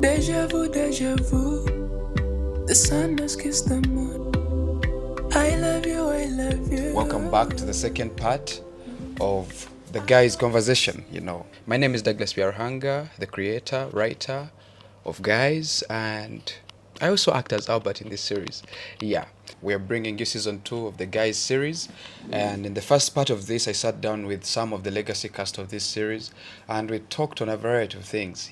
Deja vu. The sun has kissed the moon. I love you, I love you. Welcome back to the second part of the guys' conversation. My name is Douglas byaRuhanga, the creator, writer of Guys, and I also act as Albert in this series. We're bringing you season 2 of the Guys series, and in the first part of this, I sat down with some of the legacy cast of this series, and we talked on a variety of things.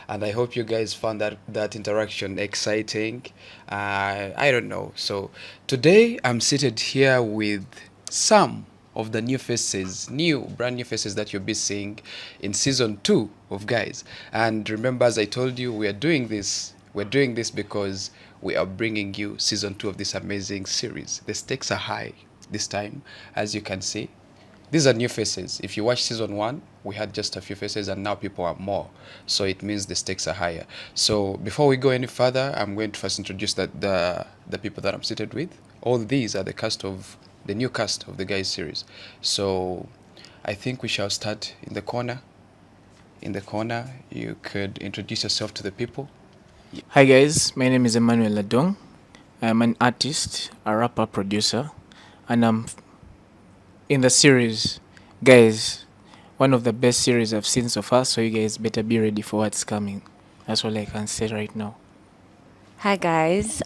And I hope you guys found that interaction exciting. I don't know. So today, I'm seated here with some of the brand new faces that you'll be seeing in season 2 of Guys. And remember, as I told you, we're doing this because we are bringing you season 2 of this amazing series. The stakes are high this time, as you can see. These are new faces. If you watch season 1, we had just a few faces, and now people are more. So it means the stakes are higher. So before we go any further, I'm going to first introduce the people that I'm seated with. All these are the new cast of the Guys series. So I think we shall start in the corner. In the corner, you could introduce yourself to the people. Hi guys, my name is Emmanuel Ladong. I'm an artist, a rapper, producer, and I'm in the series Guys, one of the best series I've seen so far, so you guys better be ready for what's coming. That's all I can say right now. Hi guys,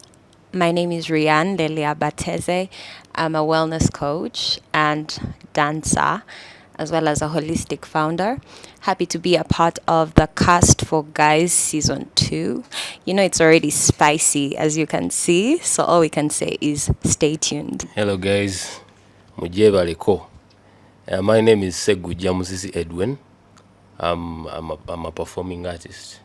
my name is Rian Lelia Bateze. I'm a wellness coach and dancer, as well as a holistic founder. Happy to be a part of the cast for Guys Season 2. It's already spicy, as you can see, so all we can say is stay tuned. Hello guys, Mujeba Leko. My name is Ssegujja Edwin. I'm a performing artist.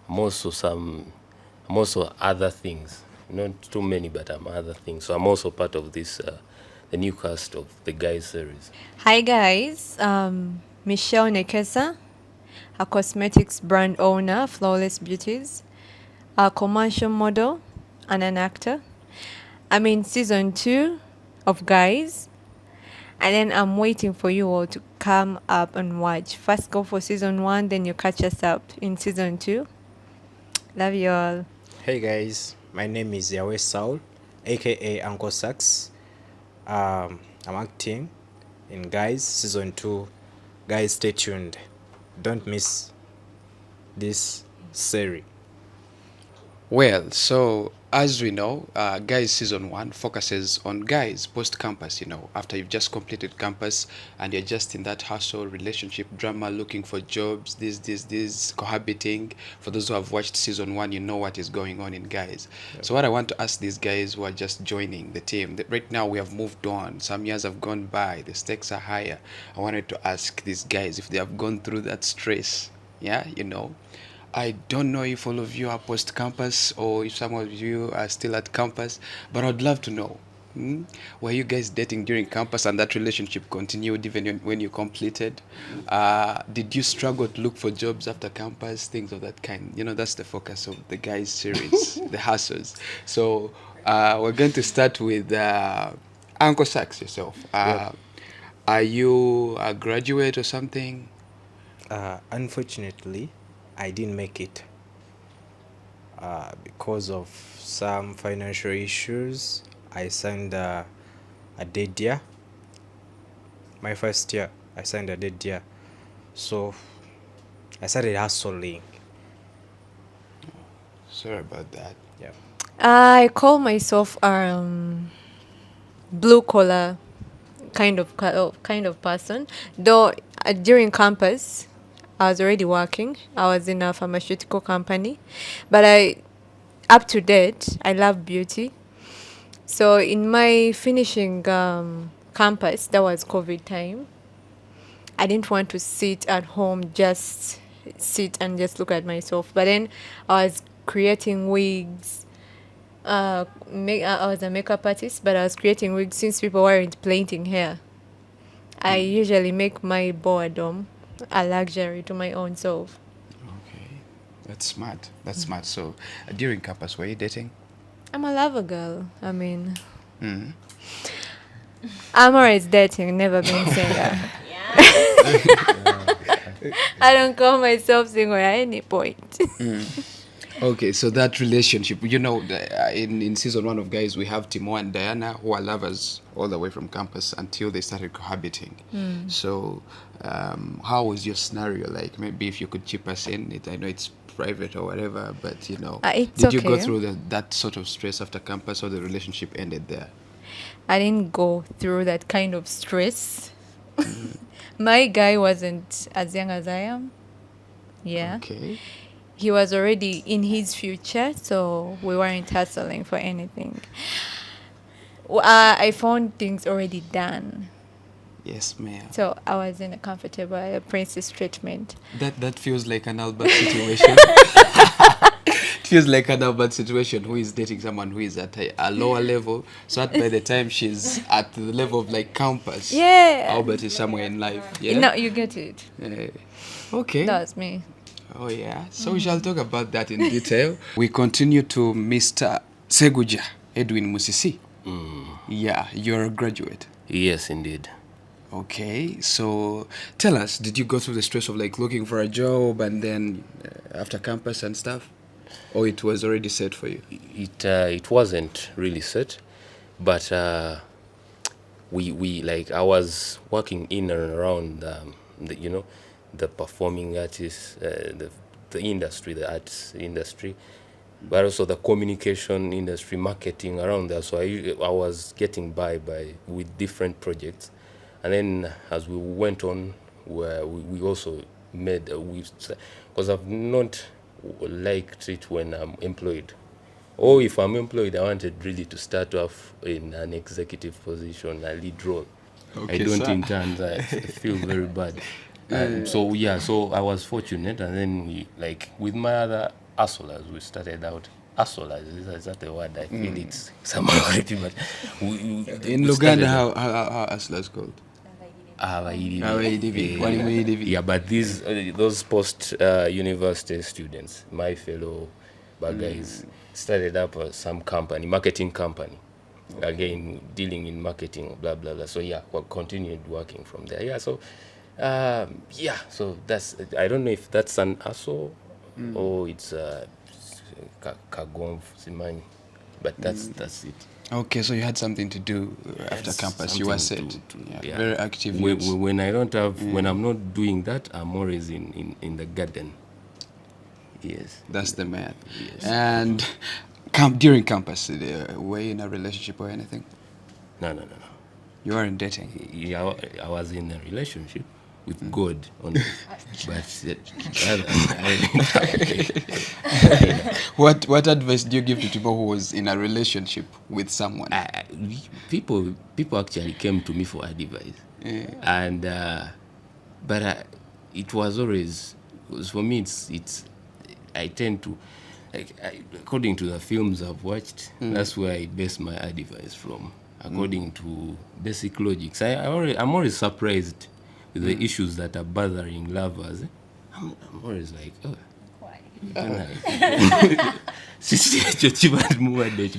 I'm also other things. Not too many, but I'm other things. So I'm also part of this, the new cast of the Guys series. Hi guys, Michelle Nekesa, a cosmetics brand owner, Flawless Beauties, a commercial model, and an actor. I'm in season 2 of Guys, and then I'm waiting for you all to come up and watch. First go for season 1, then you catch us up in season 2. Love you all. Hey guys, my name is Yahweh Saul, aka Anko Sux. I'm acting in Guys Season 2. Guys, stay tuned. Don't miss this series. Well, so as we know, Guys Season 1 focuses on guys post-campus, after you've just completed campus and you're just in that hustle, relationship drama, looking for jobs, this, cohabiting. For those who have watched Season 1, you know what is going on in Guys. Yeah. So what I want to ask these guys who are just joining the team, right now we have moved on, some years have gone by, the stakes are higher. I wanted to ask these guys if they have gone through that stress, I don't know if all of you are post-campus or if some of you are still at campus, but I'd love to know. Were you guys dating during campus and that relationship continued even when you completed? Did you struggle to look for jobs after campus? Things of that kind. That's the focus of the Guys series, the hustles. So we're going to start with Anko Sux yourself. Are you a graduate or something? Unfortunately, I didn't make it because of some financial issues. I signed a dead year. My first year, I signed a dead year. So I started hustling. Sorry about that. Yeah. I call myself blue collar kind of person. Though during campus, I was already working. I was in a pharmaceutical company, but up to date, I love beauty. So in my finishing campus, that was COVID time. I didn't want to sit at home, just sit and just look at myself. But then I was creating wigs. I was a makeup artist, but I was creating wigs since people weren't painting hair. I usually make my boredom a luxury to my own self. Okay, that's smart. So during campus, were you dating? I'm a lover girl. I mean, I'm always dating, never been single. I don't call myself single at any point. Okay, so that relationship, in season 1 of Guys, we have Timo and Diana, who are lovers all the way from campus until they started cohabiting. So, how was your scenario like? Maybe if you could chip us in, I know it's private or whatever, but It's did you go okay. through that sort of stress after campus, or the relationship ended there? I didn't go through that kind of stress. My guy wasn't as young as I am. Yeah. Okay. He was already in his future, so we weren't hustling for anything. I found things already done. Yes, ma'am. So I was in a comfortable princess treatment. That feels like an Albert situation. It feels like an Albert situation who is dating someone who is at a lower level. So that by the time she's at the level of like campus, Yeah. Albert is somewhere in life. Yeah. No, you get it. Okay. That's me. Oh yeah. So we shall talk about that in detail. We continue to Mr. Ssegujja Edwin Musisi. Yeah, you're a graduate. Yes, indeed. Okay, so tell us, did you go through the stress of like looking for a job and then after campus and stuff, or it was already set for you? It wasn't really set, but we like I was working in and around the performing artists, the industry, the arts industry, but also the communication industry, marketing around there. So I was getting by with different projects, and then as we went on, we also made because I've not liked it when I'm employed. Or if I'm employed, I wanted really to start off in an executive position, a lead role. Okay, I don't sir. intend. I feel very bad. So I was fortunate, and then with my other hustlers, we started out. Hustlers, is that the word? I feel it's somehow creepy, but In we Uganda, started out. how Aslas called? Abayidibi. Yeah, but those post university students, my fellow guys, started up some company, marketing company. Again, dealing in marketing, blah blah blah. So yeah, we continued working from there. Yeah, so so that's, I don't know if that's an hustle or it's kagomv simani, but that's it. Okay, so you had something to do after Yes, campus. You were set. something Yeah, very active. When I don't have, when I'm not doing that, I'm always in the garden. Yes. That's the man. Yes. And during campus, were you in a relationship or anything? No. You weren't dating. Yeah, I was in a relationship with God only, but What advice do you give to people who was in a relationship with someone? people actually came to me for advice, and but it was always, because for me it's I tend to according to the films I've watched, that's where I base my advice from, according to basic logics. I'm always surprised with the issues that are bothering lovers. I'm always like, oh,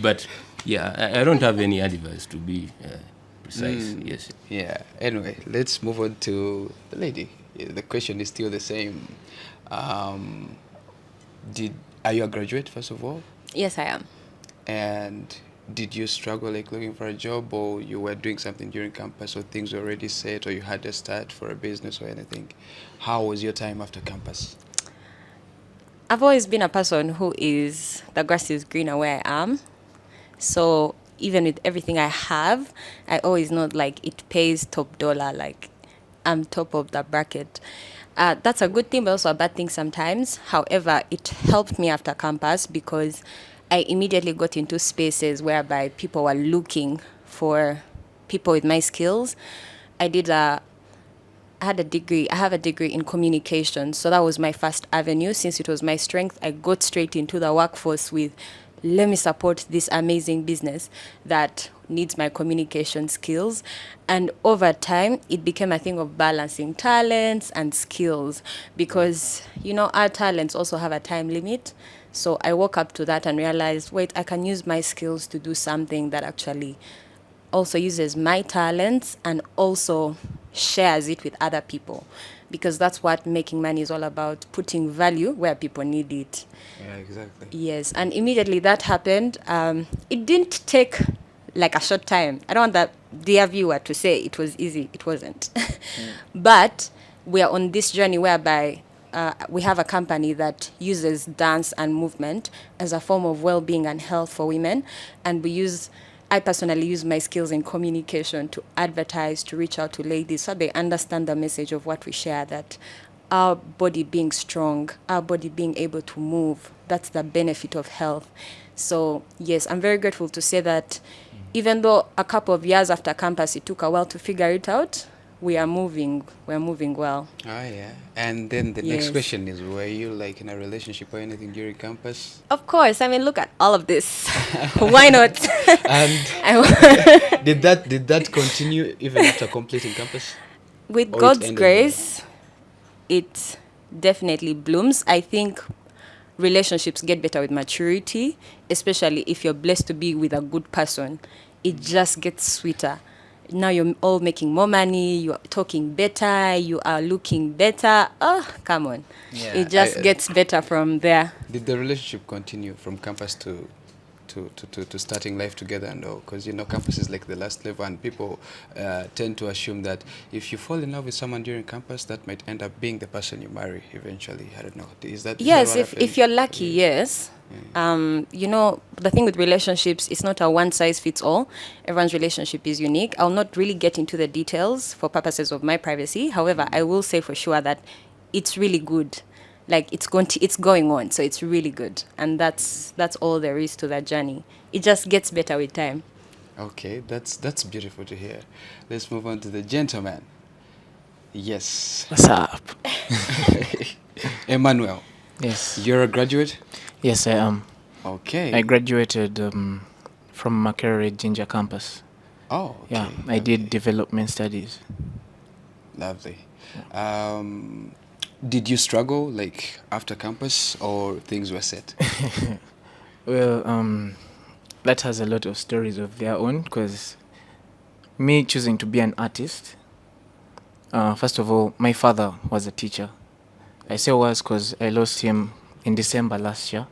but yeah, I don't have any advice, to be precise. Yes. Yeah. Anyway, let's move on to the lady. The question is still the same. Are you a graduate, first of all? Yes, I am. And did you struggle like looking for a job, or you were doing something during campus, or things were already set, or you had to start for a business or anything? How was your time after campus? I've always been a person who is, the grass is greener where I am. So even with everything I have, I always know like it pays top dollar, like I'm top of the bracket. That's a good thing, but also a bad thing sometimes. However, it helped me after campus because I immediately got into spaces whereby people were looking for people with my skills. I have a degree in communication, so that was my first avenue. Since it was my strength, I got straight into the workforce with, let me support this amazing business that needs my communication skills. And over time, it became a thing of balancing talents and skills, because, our talents also have a time limit. So I woke up to that and realized, wait, I can use my skills to do something that actually also uses my talents and also shares it with other people. because that's what making money is all about, putting value where people need it. Yeah, exactly. Yes, and immediately that happened. It didn't take like a short time. I don't want that dear viewer to say it was easy. It wasn't. But we are on this journey whereby we have a company that uses dance and movement as a form of well-being and health for women, and I personally use my skills in communication to advertise, to reach out to ladies so they understand the message of what we share, that our body being strong, our body being able to move, that's the benefit of health. So yes, I'm very grateful to say that even though a couple of years after campus, it took a while to figure it out, we're moving well. Ah, yeah. And then the next Yes. question is, were you like in a relationship or anything during campus? Of course, I mean, look at all of this. Why not? And did that continue even after completing campus? With Or it God's ended grace, it definitely blooms. I think relationships get better with maturity, especially if you're blessed to be with a good person. It just gets sweeter. Now you're all making more money, you're talking better, you are looking better. Oh, come on. Yeah, It just gets better from there. Did the relationship continue from campus to starting life together and all? Because, campus is like the last level, and people tend to assume that if you fall in love with someone during campus, that might end up being the person you marry eventually. I don't know. Is that Yes, what if happened? you're lucky, yes. The thing with relationships, it's not a one size fits all. Everyone's relationship is unique. I'll not really get into the details for purposes of my privacy. However, I will say for sure that it's really good. Like it's going on, so it's really good, and that's all there is to that journey. It just gets better with time. Okay, that's beautiful to hear. Let's move on to the gentleman. Yes. What's up? Emmanuel, Yes. you're a graduate? Yes, I am. Okay. I graduated from Makerere Jinja campus. Oh, okay. Yeah, I did development studies. Lovely. Did you struggle like after campus, or things were set? Well, that has a lot of stories of their own, because me choosing to be an artist, first of all, my father was a teacher. I say was because I lost him in December last year.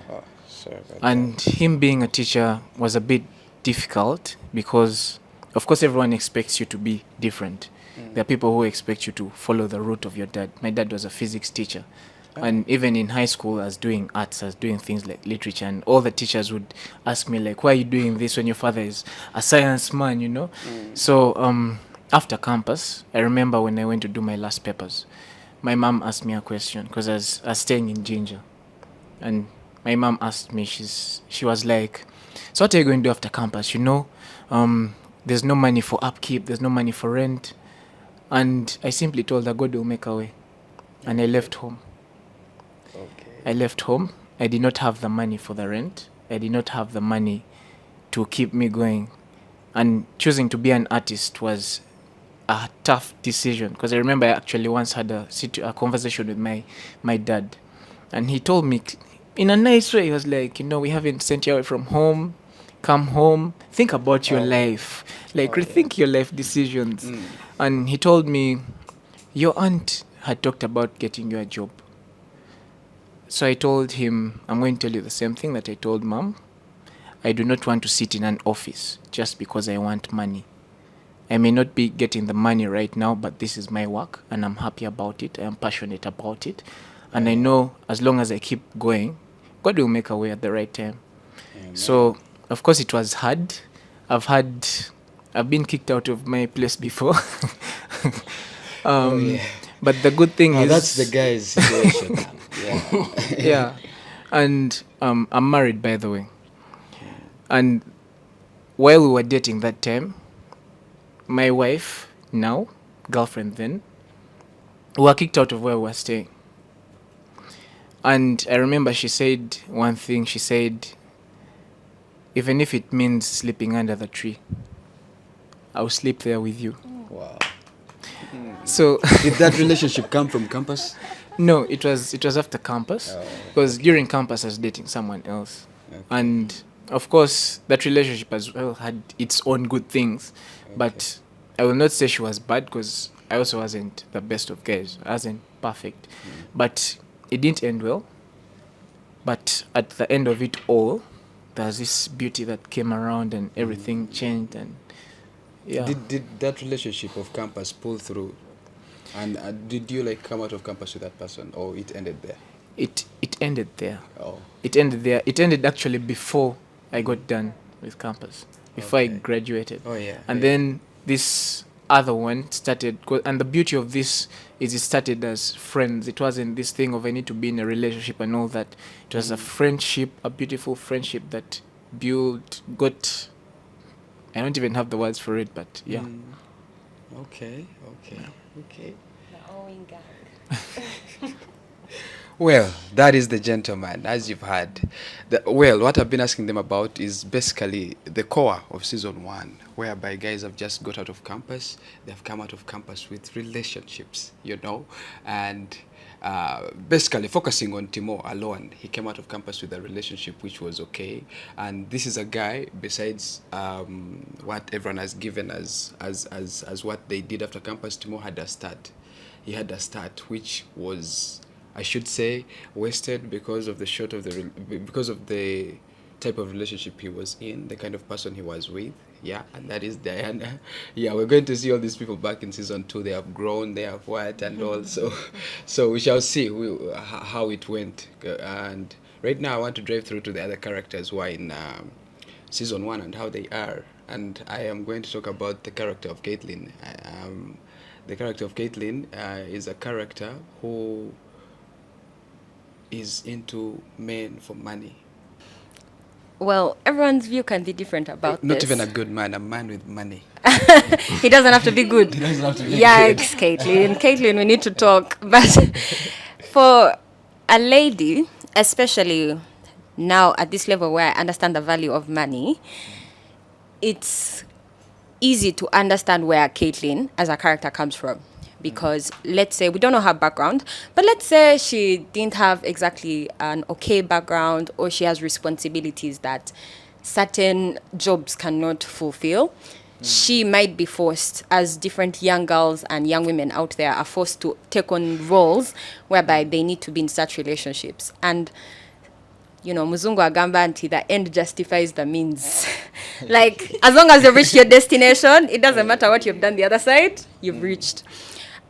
Oh, sorry about And him being a teacher was a bit difficult because, of course, everyone expects you to be different. There are people who expect you to follow the route of your dad. My dad was a physics teacher. And even in high school, I was doing arts, I was doing things like literature. And all the teachers would ask me, like, why are you doing this when your father is a science man, So after campus, I remember when I went to do my last papers, my mom asked me a question because I was staying in Ginger. And my mom asked me, she was like, so what are you going to do after campus? There's no money for upkeep, there's no money for rent. And I simply told her, God will make a way. And I left home. Okay. I left home. I did not have the money for the rent. I did not have the money to keep me going. And choosing to be an artist was a tough decision because I remember I actually once had a conversation with my dad. And he told me in a nice way, he was like, we haven't sent you away from home. Come home. Think about your life. Like, rethink your life decisions. And he told me, your aunt had talked about getting you a job. So I told him, I'm going to tell you the same thing that I told mom. I do not want to sit in an office just because I want money. I may not be getting the money right now, but this is my work and I'm happy about it. I am passionate about it. And I know as long as I keep going, God will make a way at the right time. Amen. So, of course, it was hard. I've been kicked out of my place before. But the good thing is... that's the guy's situation. Yeah. Yeah. And I'm married, by the way. And while we were dating that time, my wife, now, girlfriend then, we were kicked out of where we were staying. And I remember she said one thing. She said, even if it means sleeping under the tree, I'll sleep there with you. Wow. So Did that relationship come from campus? no, it was after campus, because during campus I was dating someone else. Okay. And of course that relationship as well had its own good things, but I will not say she was bad because I also wasn't the best of guys. I wasn't perfect. But it didn't end well. But at the end of it all, there's this beauty that came around and everything changed. And yeah. Did that relationship of campus pull through? And did you like come out of campus with that person, or it ended there? It ended there. Oh. It ended there. It ended actually before I got done with campus, before I Okay. graduated. Oh yeah. And yeah. then this other one started, and the beauty of this is it started as friends. It wasn't this thing of I need to be in a relationship and all that. It was a friendship, a beautiful friendship that got, I don't even have the words for it, but yeah. Okay. Well, that is the gentleman, as you've heard. What I've been asking them about is basically the core of season 1, whereby guys have just got out of campus. They've come out of campus with relationships, and basically focusing on Timo alone. He came out of campus with a relationship which was okay. And this is a guy, besides what everyone has given as what they did after campus, Timo had a start. He had a start which was, I should say, wasted because of because of the type of relationship he was in, the kind of person he was with. Yeah, and that is Diana. Yeah, we're going to see all these people back in season 2. They have grown, they have what and all. So we shall see how it went. And right now I want to drive through to the other characters who are in season 1 and how they are. And I am going to talk about the character of Caitlin. The character of Caitlin is a character who is into men for money. Well, everyone's view can be different about Not this. even a good man, a man with money. He doesn't have to be good. He doesn't have to be Yikes, Caitlin, we need to talk. But for a lady, especially now at this level where I understand the value of money, it's easy to understand where Caitlin as a character comes from. Because let's say, we don't know her background, but let's say she didn't have exactly an okay background, or she has responsibilities that certain jobs cannot fulfill. She might be forced, as different young girls and young women out there are forced to take on roles whereby they need to be in such relationships. And Muzungu agamba nti the end justifies the means. Like, as long as you've reached your destination, it doesn't matter what you've done the other side, you've reached.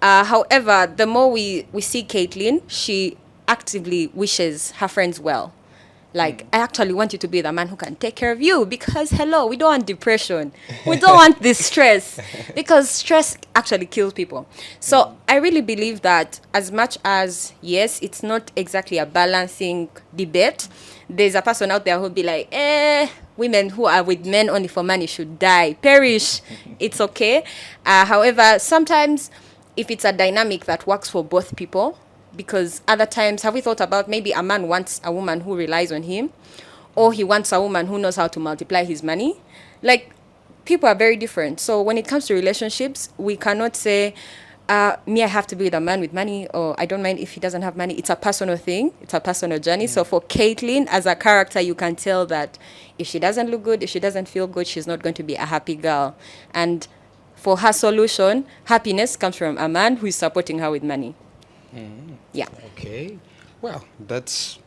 However, the more we see Caitlin, she actively wishes her friends well. Like, I actually want you to be the man who can take care of you, because, hello, we don't want depression. We don't want this stress, because stress actually kills people. So I really believe that as much as, yes, it's not exactly a balancing debate, there's a person out there who'll be like, women who are with men only for money should die, perish. It's okay. However, sometimes if it's a dynamic that works for both people, because other times, have we thought about maybe a man wants a woman who relies on him, or he wants a woman who knows how to multiply his money? Like, people are very different. So when it comes to relationships, we cannot say, me, I have to be with a man with money, or I don't mind if he doesn't have money. It's a personal thing. It's a personal journey. So for Caitlin, as a character, you can tell that if she doesn't look good, if she doesn't feel good, she's not going to be a happy girl. And for her solution, happiness comes from a man who is supporting her with money. Yeah. Okay. Well, that's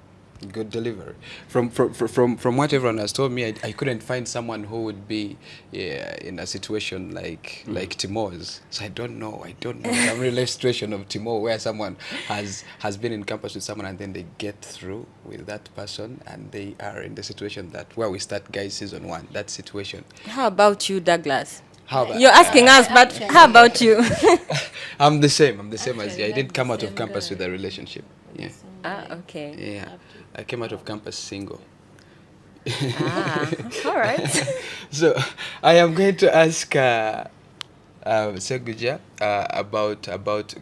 good delivery. From what everyone has told me, I couldn't find someone who would be in a situation like Timo's. So I don't know. I'm really in a situation of Timo where someone has been in campus with someone and then they get through with that person and they are in the situation that where we start guys season 1. That situation. How about you, Douglas? How about You're asking us, but how about you? I'm the same as you. I didn't come out of campus with a relationship. Yeah. Okay. Yeah. I came out of campus single. All right. So I am going to ask Ssegujja about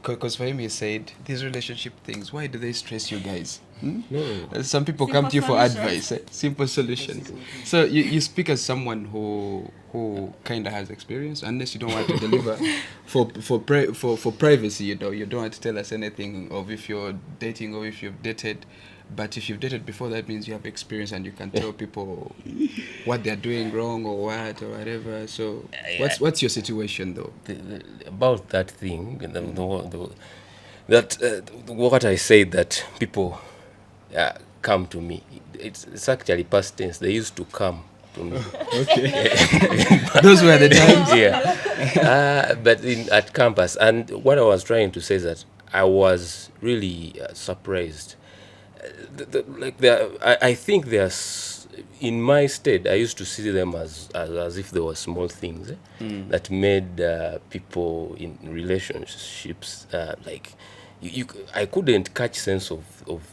because for him he said these relationship things, why do they stress you guys? No. Some people come to you for advice. Simple solutions. So you speak as someone who kind of has experience, unless you don't want to deliver for privacy. You don't want to tell us anything of if you're dating or if you've dated. But if you've dated before, that means you have experience and you can tell people what they're doing wrong or what or whatever. So what's your situation though? About that thing, what I said that people come to me. It's actually past tense. They used to come to me. Okay. Those were the times. Yeah. But at campus, and what I was trying to say is that I was really surprised. I think there's in my state. I used to see them as if they were small things that made people in relationships like. I couldn't catch sense of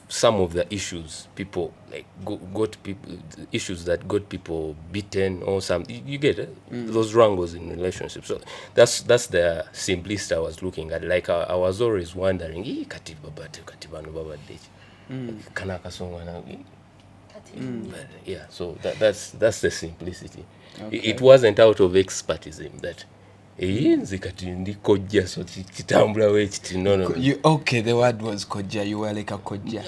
some of the issues people like got people issues that got people beaten or something. You get it? Those wrangles in relationships. So that's the simplest I was looking at. Like I was always wondering, yeah. So that's the simplicity. Okay. It wasn't out of expertism that. Nze kati ndi kojja so kitambula we kiti no. Okay, the word was koja. You were like a koja.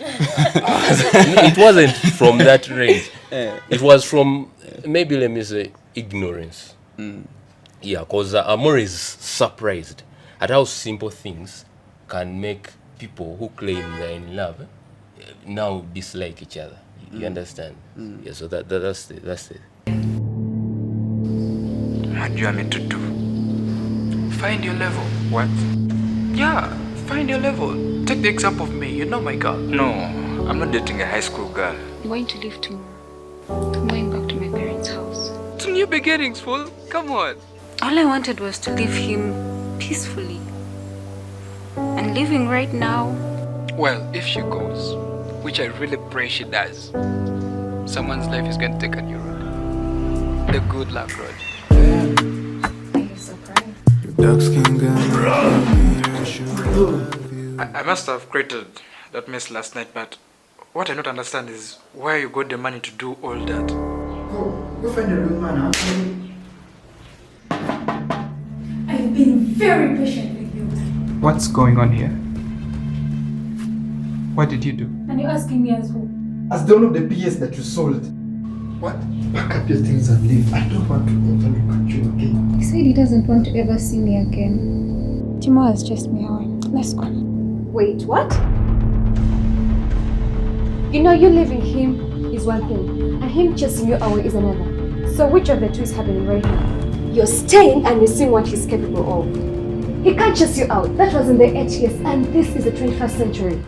It wasn't from that range. It was from maybe let me say ignorance. Yeah, because I'm always surprised at how simple things can make people who claim they're in love now dislike each other. You understand? Yeah. So that's it. What do you want me to do? Find your level. What? Yeah, find your level. Take the example of me. You know my girl. No, I'm not dating a high school girl. I'm going to leave tomorrow. I'm going back to my parents' house. It's new beginnings, fool. Come on. All I wanted was to leave him peacefully. And leaving right now. Well, if she goes, which I really pray she does, someone's life is going to take a new road. The good luck road. I must have created that mess last night, but what I don't understand is why you got the money to do all that. You find a real man, I've been very patient with you. What's going on here? What did you do? And you're asking me as who? as the one of the PS that you sold. What? Pack up your things and leave. I don't want to ever look at you again. He said he doesn't want to ever see me again. Timo has chased me away. Let's go. Wait, what? You know, you leaving him is one thing, and him chasing you away is another. So which of the two is happening right now? You're staying and you're seeing what he's capable of. He can't chase you out. That was in the 80s, and this is the 21st century.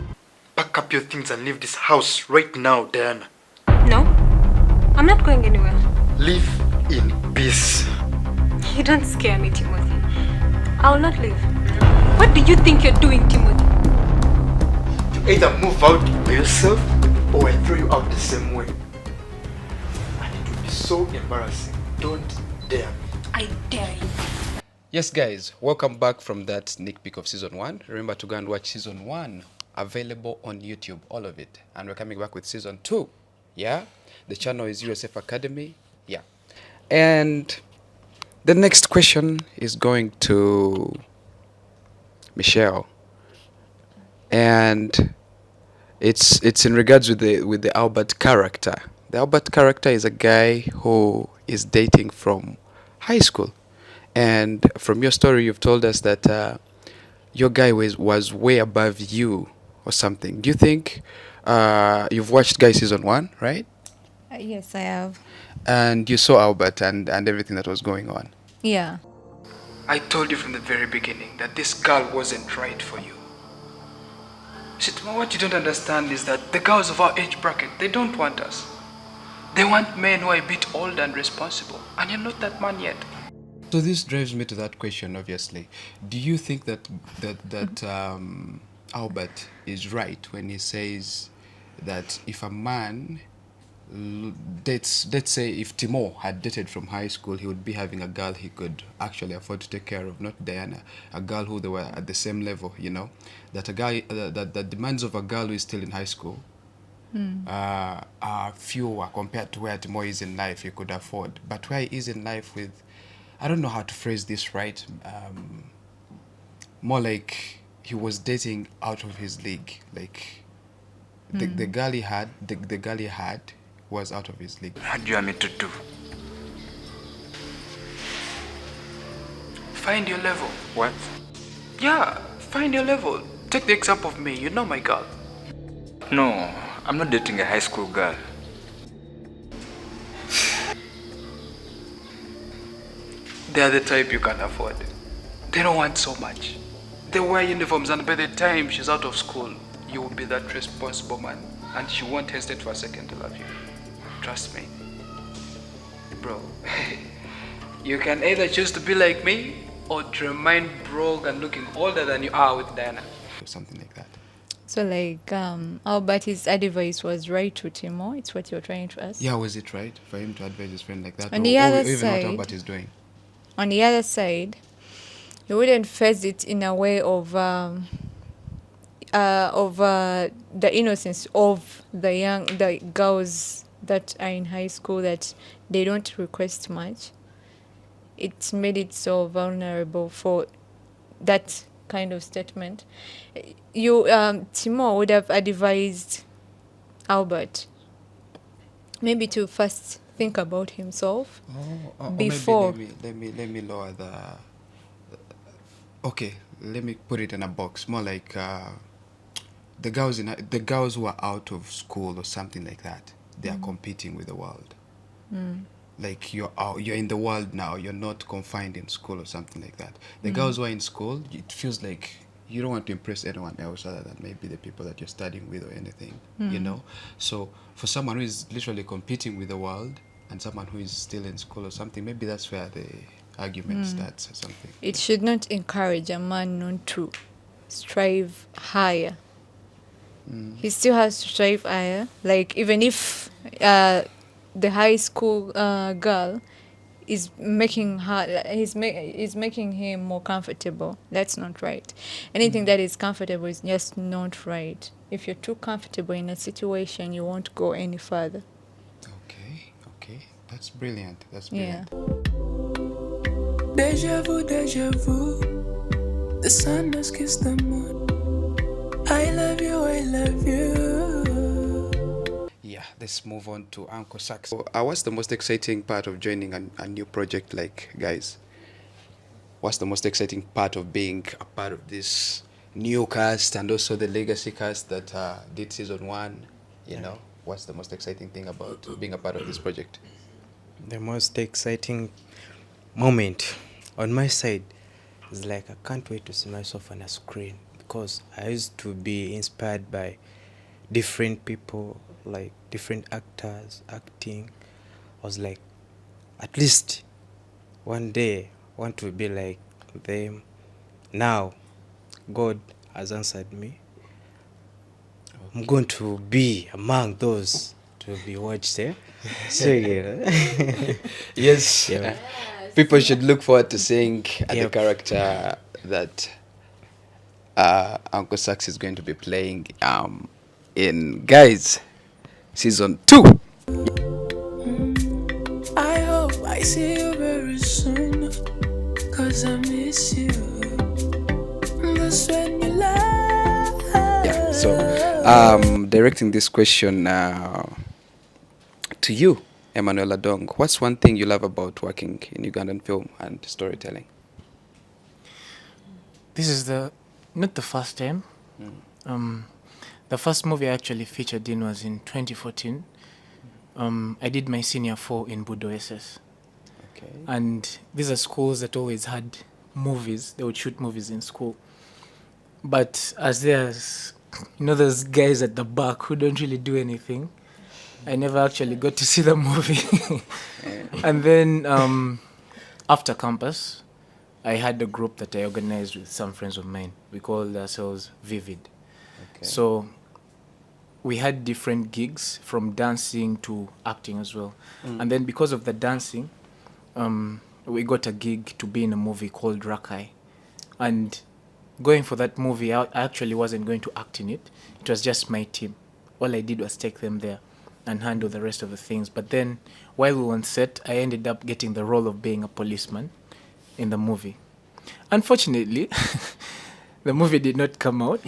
Pack up your things and leave this house right now, Diana. No, I'm not going anywhere. Live in peace. You don't scare me, Timothy. I will not leave. What do you think you're doing, Timothy? You either move out by yourself or I throw you out the same way. And it will be so embarrassing. Don't dare me. I dare you. Yes, guys, welcome back from that sneak peek of season 1. Remember to go and watch season 1, available on YouTube, all of it. And we're coming back with season 2. Yeah, the channel is USFA Academy. Yeah, and the next question is going to Michelle, and it's in regards with the Albert character. The Albert character is a guy who is dating from high school. And from your story, you've told us that your guy was way above you or something. Do you think you've watched Guy season 1, right? Yes, I have. And you saw Albert and everything that was going on? Yeah. I told you from the very beginning that this girl wasn't right for you. See, what you don't understand is that the girls of our age bracket, they don't want us. They want men who are a bit old and responsible. And you're not that man yet. So this drives me to that question, obviously. Do you think that Albert is right when he says that if a man dates, let's say if Timo had dated from high school, he would be having a girl he could actually afford to take care of, not Diana, a girl who they were at the same level, you know, that a guy, that the demands of a girl who is still in high school are fewer compared to where Timo is in life, he could afford. But where he is in life with, I don't know how to phrase this right, more like he was dating out of his league, like The girl he had, the girl he had was out of his league. What do you want me to do? Find your level. What? Yeah, find your level. Take the example of me. You know my girl. No, I'm not dating a high school girl. They are the type you can afford. They don't want so much. They wear uniforms, and by the time she's out of school, you will be that responsible man, and she won't hesitate for a second to love you. Trust me. Bro, you can either choose to be like me or to remain broke and looking older than you are with Diana. Or something like that. So like, Albert's advice was right to Timo. It's what you're trying to ask. Yeah, was it right for him to advise his friend like that? On the other even side, what Albert is doing. On the other side, you wouldn't face it in a way of the innocence of the girls that are in high school, that they don't request much. It's made it so vulnerable for that kind of statement. You, Timo would have advised Albert maybe to first think about himself before. Let me lower the. Okay, let me put it in a box. More like the girls who are out of school or something like that. They are competing with the world. Like you're in the world now. You're not confined in school or something like that. The girls who are in school, it feels like you don't want to impress anyone else other than maybe the people that you're studying with or anything. You know. So for someone who is literally competing with the world and someone who is still in school or something, maybe that's where the argument starts or something. It should not encourage a man not to strive higher. He still has to strive higher. Like even if the high school girl is making her, is making him more comfortable. That's not right. Anything that is comfortable is just not right. If you're too comfortable in a situation, you won't go any further. Okay, that's brilliant. That's brilliant. Yeah. Deja vu, the sun has kissed the moon. I love you, I love you. Yeah, let's move on to Anko Sux. So, what's the most exciting part of joining a new project like Guys? What's the most exciting part of being a part of this new cast and also the legacy cast that did season 1? You know, what's the most exciting thing about being a part of this project? The most exciting moment on my side is like I can't wait to see myself on a screen, because I used to be inspired by different people, like different actors acting. I was like, at least one day I want to be like them. Now God has answered me. I'm going to be among those to be watched there. So yeah. Yes. Yeah. People should look forward to seeing the character that Anko Sux is going to be playing in Guys season 2. I hope I see you very soon, 'cause I miss you. That's when you lie. Yeah. So directing this question to you, Emmanuel Adong, what's one thing you love about working in Ugandan film and storytelling? This is not the first time. The first movie I actually featured in was in 2014. I did my senior 4 in Budo SS. Okay. And these are schools that always had movies. They would shoot movies in school. But as there's, those guys at the back who don't really do anything, I never actually got to see the movie. And then after campus, I had a group that I organized with some friends of mine. We called ourselves Vivid. Okay. So we had different gigs, from dancing to acting as well. And then because of the dancing, we got a gig to be in a movie called Rakai. And going for that movie, I actually wasn't going to act in it. It was just my team. All I did was take them there and handle the rest of the things. But then while we were on set, I ended up getting the role of being a policeman in the movie. Unfortunately, the movie did not come out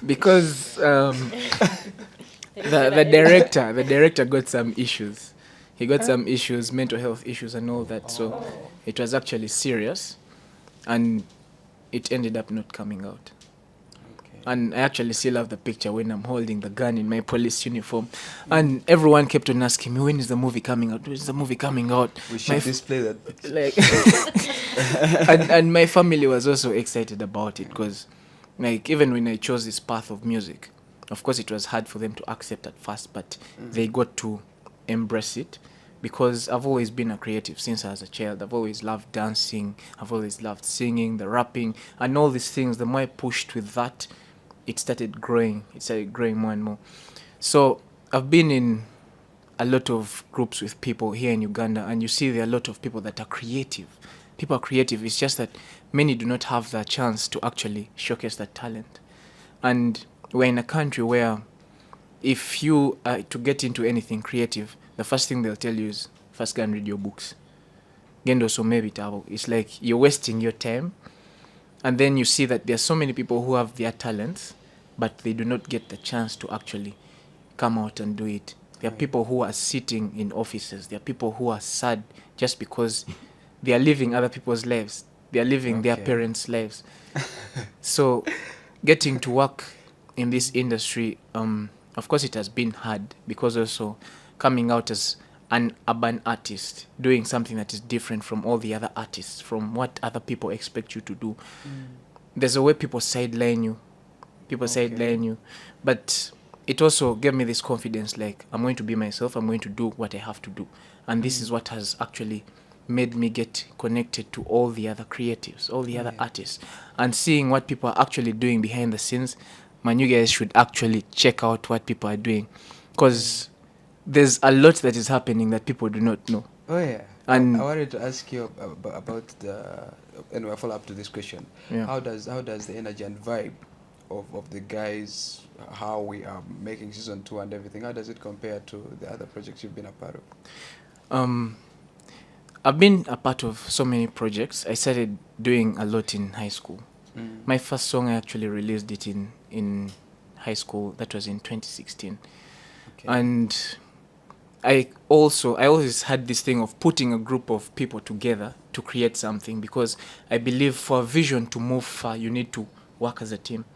because the director got some issues. He got some issues, mental health issues and all that. So it was actually serious, and it ended up not coming out. And I actually still have the picture when I'm holding the gun in my police uniform. And everyone kept on asking me, when is the movie coming out? When is the movie coming out? We should display that picture. Like, and my family was also excited about it because, like, even when I chose this path of music, of course it was hard for them to accept at first, but they got to embrace it because I've always been a creative since I was a child. I've always loved dancing. I've always loved singing, the rapping, and all these things. The more I pushed with that, it started growing. It started growing more and more. So I've been in a lot of groups with people here in Uganda, and you see there are a lot of people that are creative. People are creative. It's just that many do not have the chance to actually showcase that talent. And we're in a country where if you are to get into anything creative, the first thing they'll tell you is first go and read your books. Gendo so maybe it's like you're wasting your time. And then you see that there are so many people who have their talents, but they do not get the chance to actually come out and do it. There are people who are sitting in offices. There are people who are sad just because they are living other people's lives. They are living their parents' lives. So getting to work in this industry, of course it has been hard because also coming out as an urban artist, doing something that is different from all the other artists, from what other people expect you to do. There's a way people sideline you. Sideline you. But it also gave me this confidence, like, I'm going to be myself, I'm going to do what I have to do. And this is what has actually made me get connected to all the other creatives, all the other artists. And seeing what people are actually doing behind the scenes, man, you guys should actually check out what people are doing. Because there's a lot that is happening that people do not know. Oh, yeah. And I wanted to ask you about the, anyway, follow up to this question. Yeah. How does the energy and vibe of the guys, how we are making season 2 and everything, how does it compare to the other projects you've been a part of? I've been a part of so many projects. I started doing a lot in high school. My first song, I actually released it in high school. That was in 2016. And I always had this thing of putting a group of people together to create something, because I believe for a vision to move far, you need to work as a team.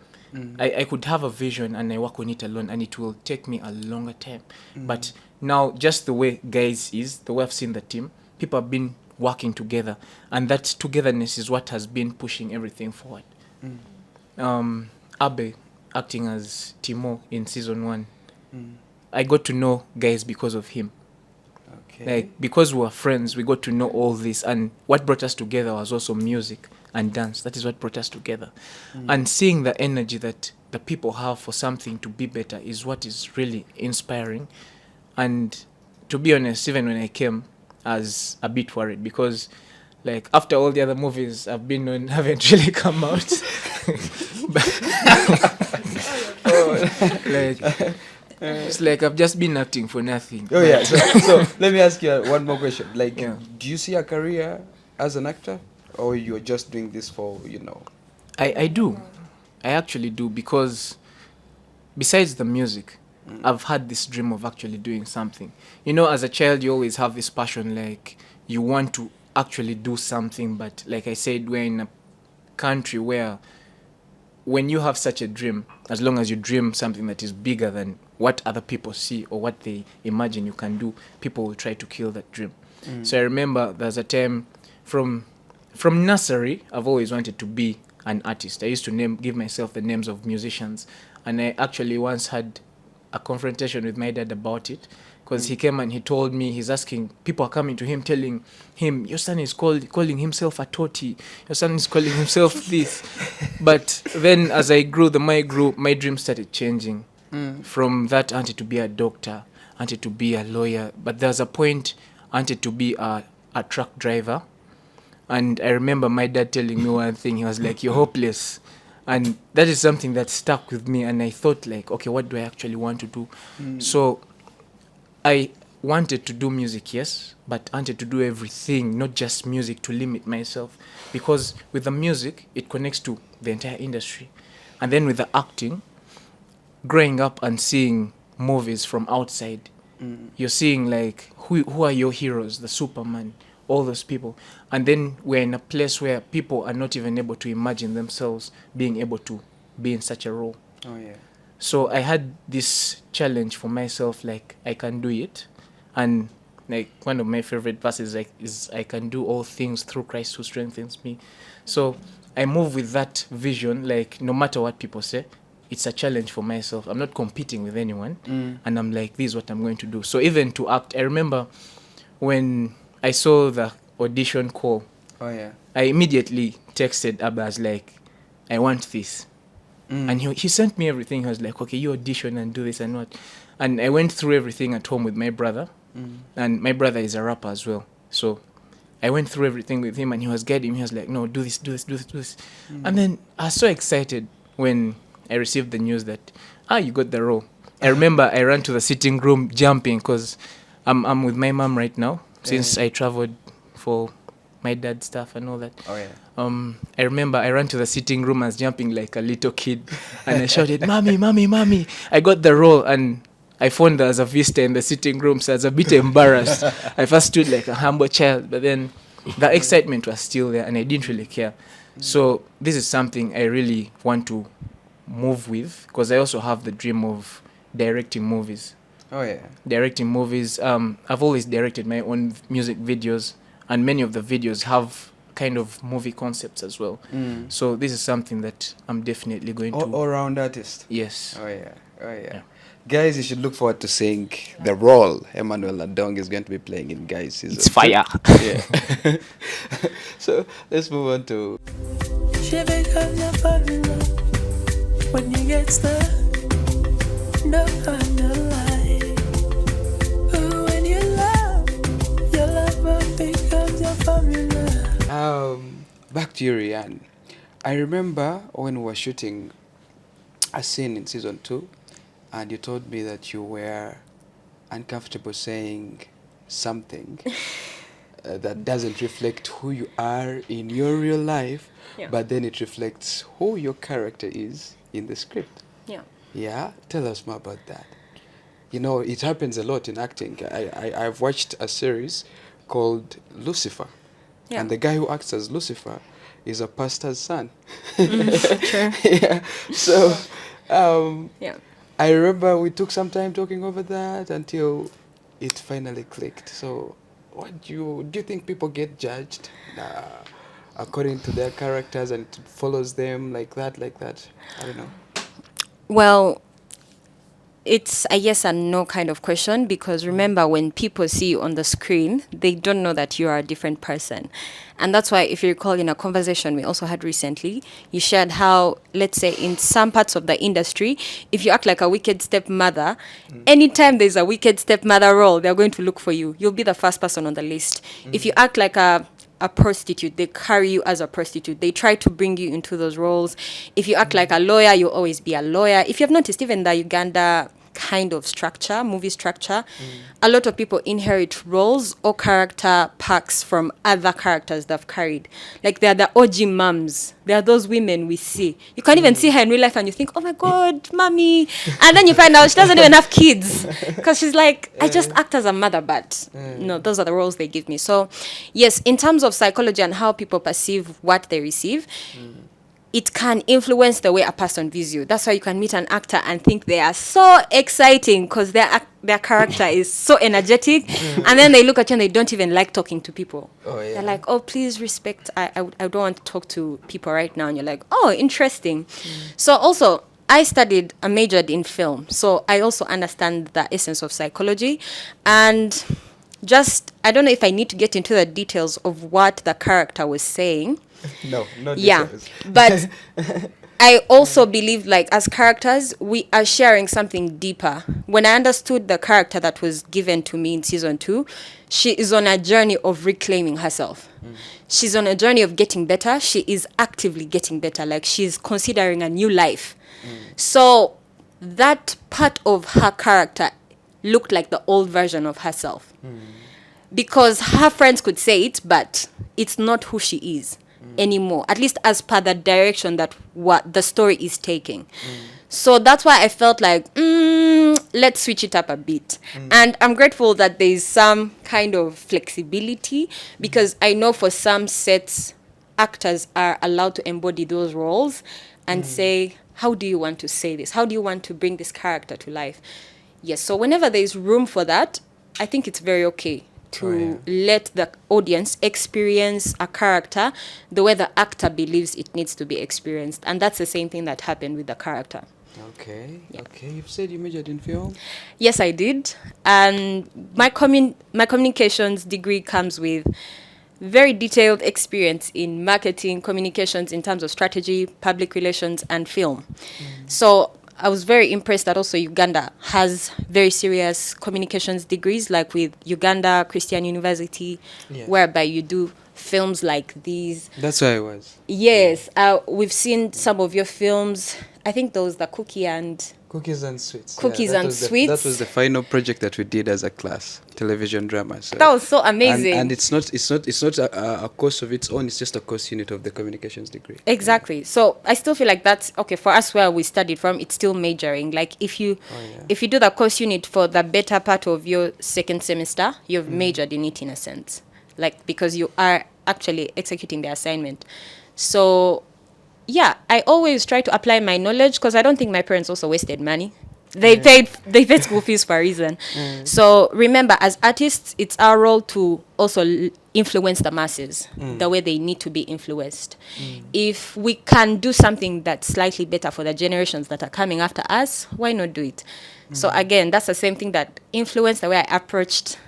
I could have a vision and I work on it alone, and it will take me a longer time. But now, just the way guys is, the way I've seen the team, people have been working together, and that togetherness is what has been pushing everything forward. Abbey acting as Timo in season 1. I got to know guys because of him. Like, because we were friends, we got to know all this, and what brought us together was also music and dance. That is what brought us together. And seeing the energy that the people have for something to be better is what is really inspiring. And to be honest, even when I came, I was a bit worried, because like after all the other movies I've been on haven't really come out. It's like I've just been acting for nothing. Oh yeah. So let me ask you one more question. Like, do you see a career as an actor, or you're just doing this for, I do. I actually do, because besides the music, I've had this dream of actually doing something. As a child, you always have this passion, like you want to actually do something. But like I said, we're in a country where when you have such a dream, as long as you dream something that is bigger than what other people see or what they imagine you can do, people will try to kill that dream. So I remember there's a time from nursery, I've always wanted to be an artist. I used to give myself the names of musicians, and I actually once had a confrontation with my dad about it, because he came and he told me, he's asking, people are coming to him telling him, your son is calling himself a toti, your son is calling himself this. But then as I grew, my dream started changing. From that, I wanted to be a doctor, I wanted to be a lawyer, but there's a point I wanted to be a truck driver. And I remember my dad telling me one thing, he was like, you're hopeless. And that is something that stuck with me, and I thought like, okay, what do I actually want to do? So I wanted to do music, yes, but I wanted to do everything, not just music, to limit myself. Because with the music, it connects to the entire industry. And then with the acting, growing up and seeing movies from outside, you're seeing like who are your heroes, the Superman, all those people, and then we're in a place where people are not even able to imagine themselves being able to be in such a role. Oh yeah. So I had this challenge for myself, like I can do it, and like one of my favorite verses is I can do all things through Christ who strengthens me. So I move with that vision, like no matter what people say, it's a challenge for myself. I'm not competing with anyone, and I'm like, this is what I'm going to do. So even to act, I remember when I saw the audition call, Oh yeah. I immediately texted Abbey, I was like, I want this. And he sent me everything. He was like, okay, you audition and do this and what. And I went through everything at home with my brother. And my brother is a rapper as well. So I went through everything with him and he was guiding me. He was like, no, do this, do this, do this, do this. And then I was so excited when I received the news that, you got the role. I remember I ran to the sitting room jumping because I'm with my mom right now since I traveled for my dad's stuff and all that. Oh yeah. I remember I ran to the sitting room, I was jumping like a little kid, and I shouted, "Mommy, mommy, mommy!" I got the role, and I found there was a vista in the sitting room, so I was a bit embarrassed. I first stood like a humble child, but then the excitement was still there, and I didn't really care. So this is something I really want to move with, because I also have the dream of directing movies. Oh yeah. Directing movies. I've always directed my own music videos, and many of the videos have kind of movie concepts as well. So this is something that I'm definitely going to... All-round artist. Yes. Oh yeah. Guys, you should look forward to seeing the role Emmanuel Ladong is going to be playing in Guys season. It's fire. Yeah. So let's move on to... She becomes a formula when you get stuck. No, no lie. Ooh, when you love, your love becomes your formula. Back to you, Rian. I remember when we were shooting a scene in season 2, and you told me that you were uncomfortable saying something that doesn't reflect who you are in your real life, but then it reflects who your character is in the script. Yeah? Tell us more about that. You know, it happens a lot in acting. I've watched a series called Lucifer. And the guy who acts as Lucifer is a pastor's son. Sure. Yeah. So, I remember we took some time talking over that until it finally clicked. So, what do you think people get judged according to their characters and it follows them like that? I don't know. Well, it's a yes and no kind of question, because remember, when people see you on the screen, they don't know that you are a different person. And that's why, if you recall, in a conversation we also had recently, you shared how, let's say, in some parts of the industry, if you act like a wicked stepmother, anytime there's a wicked stepmother role, they're going to look for you. You'll be the first person on the list. If you act like a prostitute, they carry you as a prostitute. They try to bring you into those roles. If you act like a lawyer, you'll always be a lawyer. If you've noticed, even the Uganda kind of structure, movie structure, a lot of people inherit roles or character packs from other characters they've carried. Like, they're the OG mums. They are those women we see. You can't even see her in real life and you think, oh my God, mommy. And then you find out she doesn't even have kids. Because she's like, I just act as a mother, but no, those are the roles they give me. So yes, in terms of psychology and how people perceive what they receive, it can influence the way a person views you. That's why you can meet an actor and think they are so exciting because their character is so energetic, and then they look at you and they don't even like talking to people. They're like, oh, please respect. I don't want to talk to people right now. And you're like, oh, interesting. So also, I studied and majored in film. So I also understand the essence of psychology. And just, I don't know if I need to get into the details of what the character was saying. No details. Yeah, but I also believe, like, as characters, we are sharing something deeper. When I understood the character that was given to me in season 2, she is on a journey of reclaiming herself. She's on a journey of getting better. She is actively getting better. Like, she's considering a new life. So that part of her character looked like the old version of herself. Because her friends could say it, but it's not who she is anymore, at least as per the direction that what the story is taking. So that's why I felt like, let's switch it up a bit. And I'm grateful that there's some kind of flexibility, because I know for some sets, actors are allowed to embody those roles and say, how do you want to say this? How do you want to bring this character to life? Yes, so whenever there's room for that, I think it's very okay to let the audience experience a character the way the actor believes it needs to be experienced. And that's the same thing that happened with the character. Okay, okay. You've said you majored in film? Yes, I did. And my communications degree comes with very detailed experience in marketing, communications in terms of strategy, public relations, and film. So I was very impressed that also Uganda has very serious communications degrees, like with Uganda Christian University, whereby you do films like these. That's where I was. Yes, we've seen some of your films. I think those the Cookies and Sweets. That was the final project that we did as a class, television drama. So. That was so amazing. And it's not a course of its own. It's just a course unit of the communications degree. Exactly. So I still feel like that's okay for us where we studied from. It's still majoring. Like if you do the course unit for the better part of your second semester, you've majored in it in a sense, like because you are actually executing the assignment. So yeah, I always try to apply my knowledge, because I don't think my parents also wasted money. They paid school fees for a reason. So remember, as artists, it's our role to also influence the masses the way they need to be influenced. If we can do something that's slightly better for the generations that are coming after us, why not do it? So again, that's the same thing that influenced the way I approached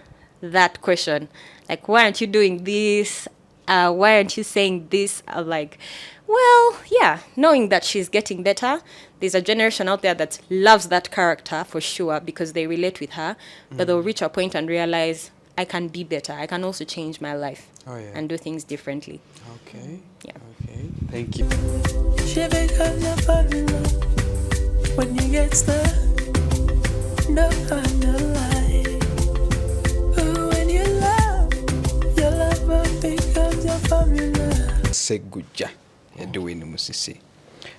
that question. Like, why aren't you doing this? Why aren't you saying this? I'm like, well, yeah, knowing that she's getting better, there's a generation out there that loves that character for sure because they relate with her, but they'll reach a point and realize, I can be better. I can also change my life and do things differently. Okay. Yeah. Okay. Thank you. When you get stuck, no, I'm not lying. When you love, your love becomes your formula. Ssegujja. Tumusiime.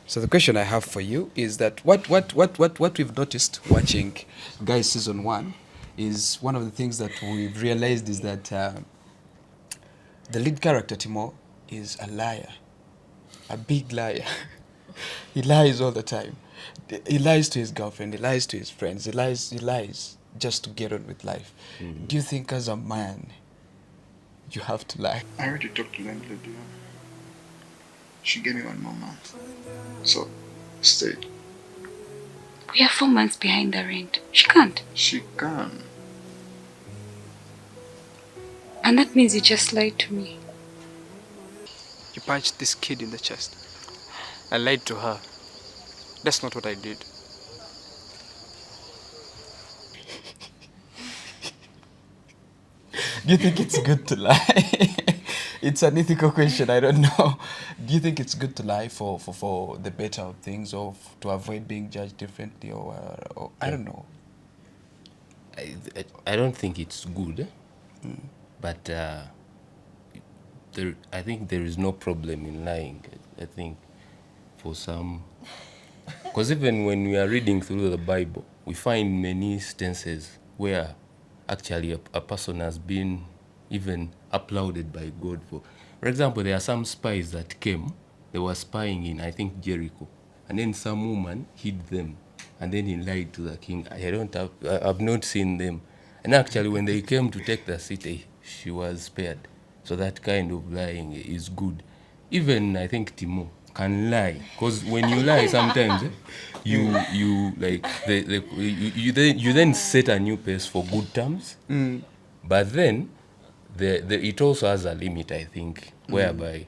So the question I have for you is that what we've noticed watching Guys Season 1 is one of the things that we've realized is that the lead character, Timo, is a liar. A big liar. He lies all the time. He lies to his girlfriend, he lies to his friends, he lies just to get on with life. Do you think as a man, you have to lie? I already talked to landlady. She gave me 1 more month. So, stay. We are 4 months behind the rent. She can't. She can. And that means you just lied to me. You punched this kid in the chest. I lied to her. That's not what I did. Do you think it's good to lie? It's an ethical question, I don't know. Do you think it's good to lie for the better of things, or to avoid being judged differently, or I don't know? I don't think it's good, but I think there is no problem in lying. I think for some, because even when we are reading through the Bible, we find many instances where actually a person has been even applauded by God for example, there are some spies that came, they were spying in, I think, Jericho, and then some woman hid them, and then he lied to the king. I've not seen them, and actually when they came to take the city, she was spared. So that kind of lying is good. Even I think Timo can lie, because when you lie sometimes you then set a new pace for good terms, but then it also has a limit, I think, whereby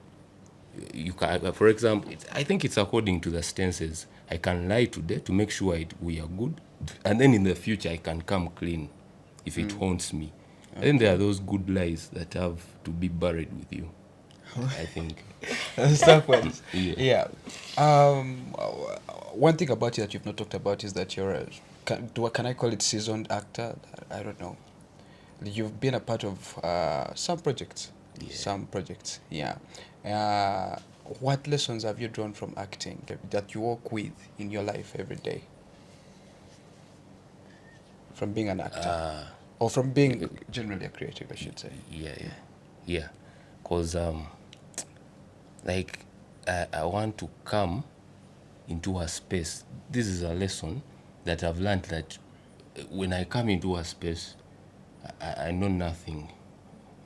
you can, for example, I think it's according to the stances. I can lie today to make sure we are good, and then in the future I can come clean if it haunts me. Okay. Then there are those good lies that have to be buried with you, I think. That's tough ones. Yeah. One thing about you that you've not talked about is that you're can I call it seasoned actor? I don't know. You've been a part of some projects. Yeah. what lessons have you drawn from acting that you work with in your life every day? From being an actor? Or from being generally a creative, I should say. Yeah. Because, like, I want to come into a space. This is a lesson that I've learned, that when I come into a space, I know nothing.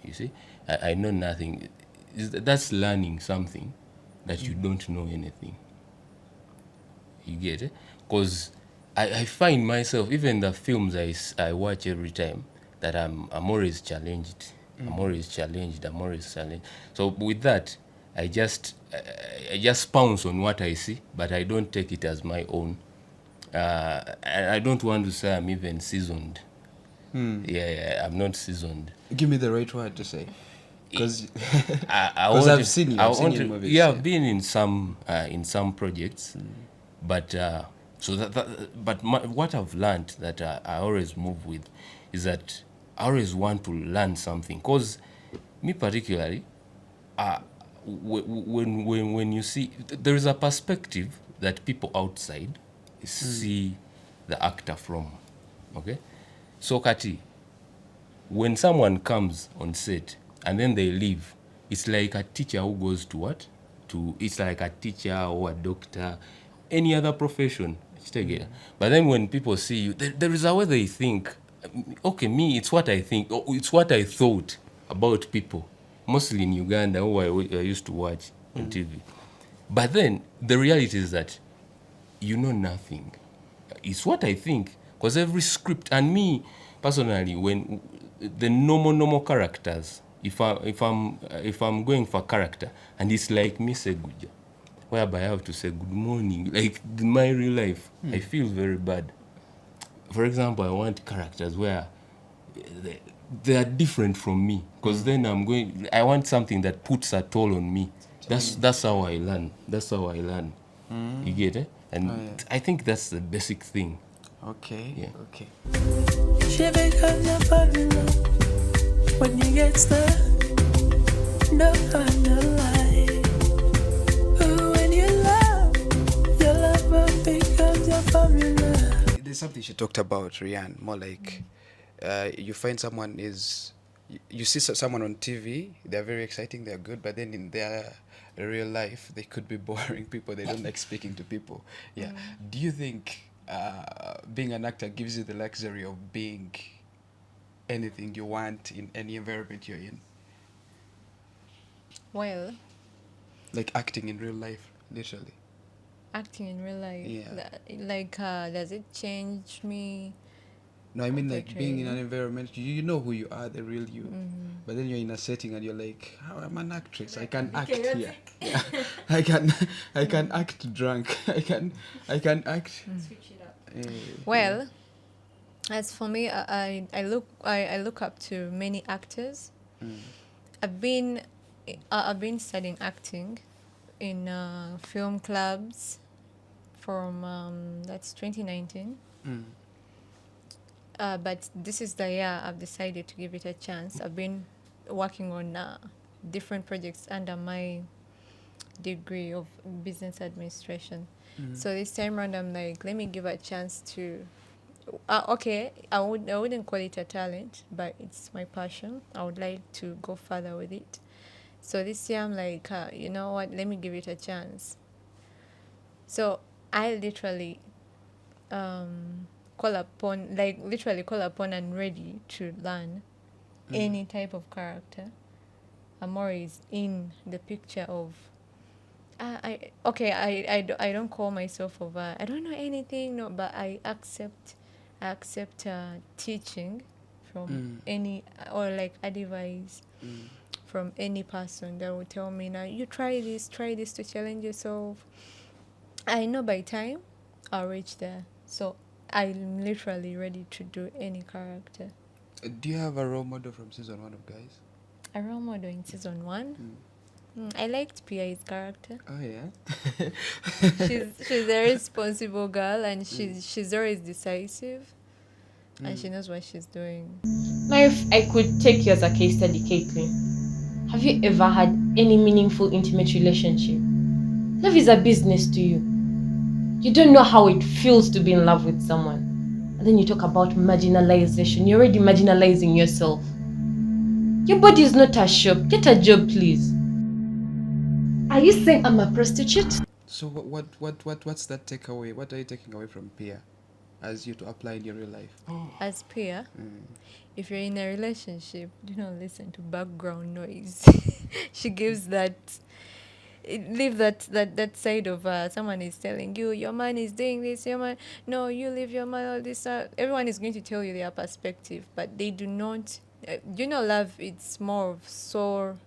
You see? I know nothing. That's learning something that you don't know anything. You get it? Because I find myself, even the films I watch every time, that I'm always challenged. I'm always challenged. So with that, I just pounce on what I see, but I don't take it as my own. I don't want to say I'm even seasoned. Yeah, I'm not seasoned. Give me the right word to say. Because I've seen you. I've seen you in movies. Yeah, I've been in some projects, but what I've learned that I always move with is that I always want to learn something. Because me particularly, when you see, there is a perspective that people outside see the actor from. Okay, so Kati, when someone comes on set and then they leave, it's like a teacher who goes to what? It's like a teacher or a doctor, any other profession. But then when people see you, there is a way they think, okay, me, it's what I think, it's what I thought about people, mostly in Uganda, who I used to watch on TV. But then the reality is that you know nothing. It's what I think, because every script, and me personally, when the normal characters, if I'm going for character, and it's like me Ssegujja, whereby I have to say good morning, like in my real life, I feel very bad. For example, I want characters where they are different from me, because then I want something that puts a toll on me. That's how I learn. You get it? And I think that's the basic thing. Okay. Yeah. Okay. When you get stuck, no lie. When you love, your love becomes your formula. There's something she talked about, Rian, more like you find someone you see someone on TV, they're very exciting, they're good, but then in their real life, they could be boring people, they don't like speaking to people. Yeah. Do you think being an actor gives you the luxury of being anything you want in any environment you're in? Well, like acting in real life, literally. Acting in real life? Yeah. Does it change me? No, I mean like being in an environment, you know who you are, the real you. But then you're in a setting and you're like, oh, I'm an actress, I can act here. Yeah. I can act drunk. I can act. Switch it up. Well, as for me, I look up to many actors. I've been studying acting in film clubs from that's 2019. But this is the year I've decided to give it a chance. I've been working on different projects under my degree of business administration. So this time around, I'm like, let me give a chance to. Okay, I wouldn't call it a talent, but it's my passion. I would like to go further with it. So this year, I'm like, you know what? Let me give it a chance. So I literally call upon and ready to learn any type of character. I'm always in the picture of I don't call myself over, I don't know anything, no, but I accept teaching from any, or like advice from any person that will tell me, now you try this to challenge yourself. I know by time I'll reach there. So I'm literally ready to do any character. Do you have a role model from season 1 of Guys? A role model in season 1? I liked Pia's character. Oh yeah. she's a responsible girl, and she's always decisive, and she knows what she's doing. Now, if I could take you as a case study, Caitlin, have you ever had any meaningful intimate relationship? Love is a business to you. You don't know how it feels to be in love with someone. And then you talk about marginalization. You're already marginalizing yourself. Your body is not a shop. Get a job, please. Are you saying I'm a prostitute? So what's that takeaway? What are you taking away from Pia as you to apply in your real life? As Pia, if you're in a relationship, do not listen to background noise. She gives that. Leave that side of someone is telling you your man is doing this, your man, no, you leave your man, all this. Everyone is going to tell you their perspective, but they do not. Love. It's more of so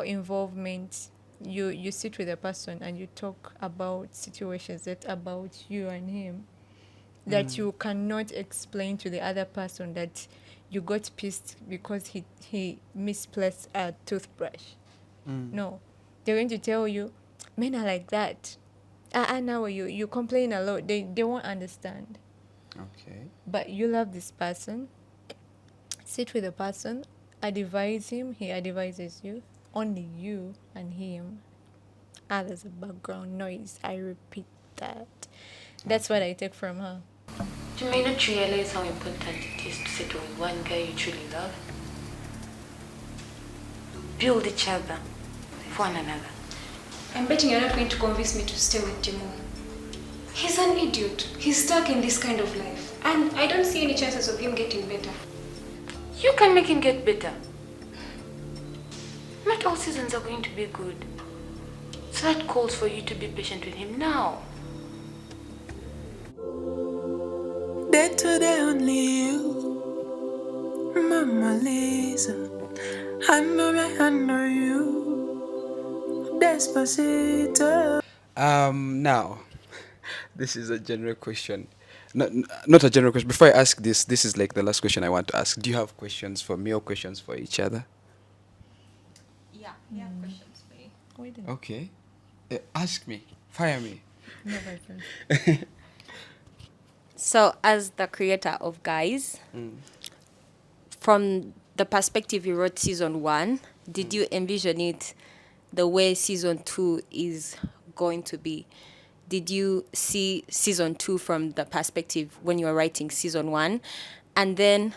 involvement. You sit with a person and you talk about situations that about you and him that you cannot explain to the other person, that you got pissed because he misplaced a toothbrush. No, they're going to tell you, men are like that. Now you complain a lot. They won't understand. Okay. But you love this person. Sit with the person, advise him, he advises you. Only you and him. There's a background noise. I repeat that. That's what I take from her. You may not realize how important it is to settle with one guy you truly love. Build each other for one another. I'm betting you're not going to convince me to stay with Timo. He's an idiot. He's stuck in this kind of life. And I don't see any chances of him getting better. You can make him get better. Not all seasons are going to be good. So that calls for you to be patient with him now. Day to day only you, Mama Lisa. I know you, Despacito. Now, this is a general question. Not a general question. Before I ask this is like the last question I want to ask. Do you have questions for me or questions for each other? Yeah, we have questions for you. Okay. Ask me. Fire me. No, my friend. So, as the creator of Guys, from the perspective you wrote season 1, did you envision it the way season 2 is going to be? Did you see season 2 from the perspective when you were writing season 1? And then,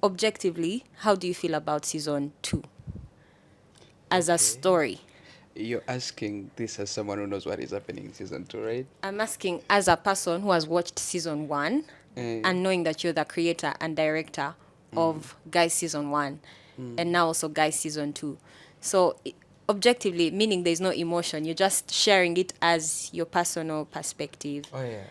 objectively, how do you feel about season 2 as a story? You're asking this as someone who knows what is happening in season 2, right? I'm asking as a person who has watched season 1 and knowing that you're the creator and director of Guys season 1 and now also Guys season 2. So objectively, meaning there's no emotion, you're just sharing it as your personal perspective. Oh yeah.